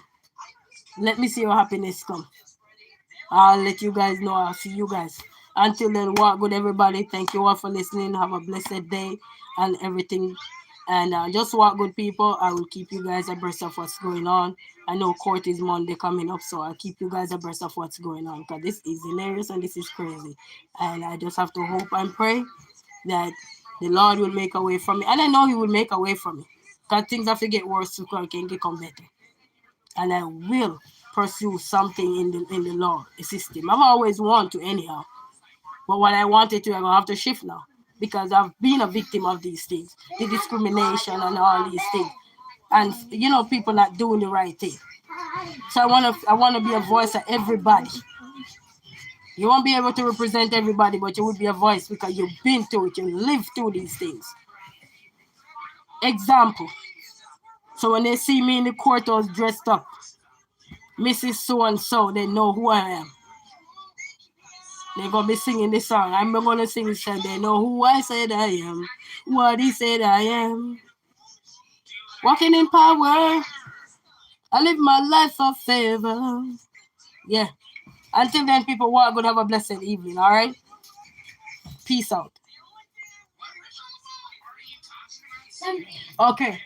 Let me see your happiness come. I'll let you guys know. I'll see you guys. Until then, walk good, everybody. Thank you all for listening. Have a blessed day and everything. And just walk good, people. I will keep you guys abreast of what's going on. I know court is Monday coming up, so I'll keep you guys abreast of what's going on, because this is hilarious and this is crazy. And I just have to hope and pray that the Lord will make a way for me. And I know He will make a way for me, because things have to get worse so I can become better. And I will pursue something in the law system. I've always wanted to anyhow. But what I wanted to, I'm gonna have to shift now. Because I've been a victim of these things. The discrimination and all these things. And people not doing the right thing. So I wanna be a voice of everybody. You won't be able to represent everybody, but you will be a voice because you've been through it, you lived through these things. Example. So when they see me in the courthouse dressed up, Mrs. So-and-so, they know who I am. They're going to be singing this song. I'm going to sing this song. They know who I said I am, what He said I am. Walking in power. I live my life of favor. Yeah. Until then, people, walk good. Have a blessed evening, all right? Peace out. Okay.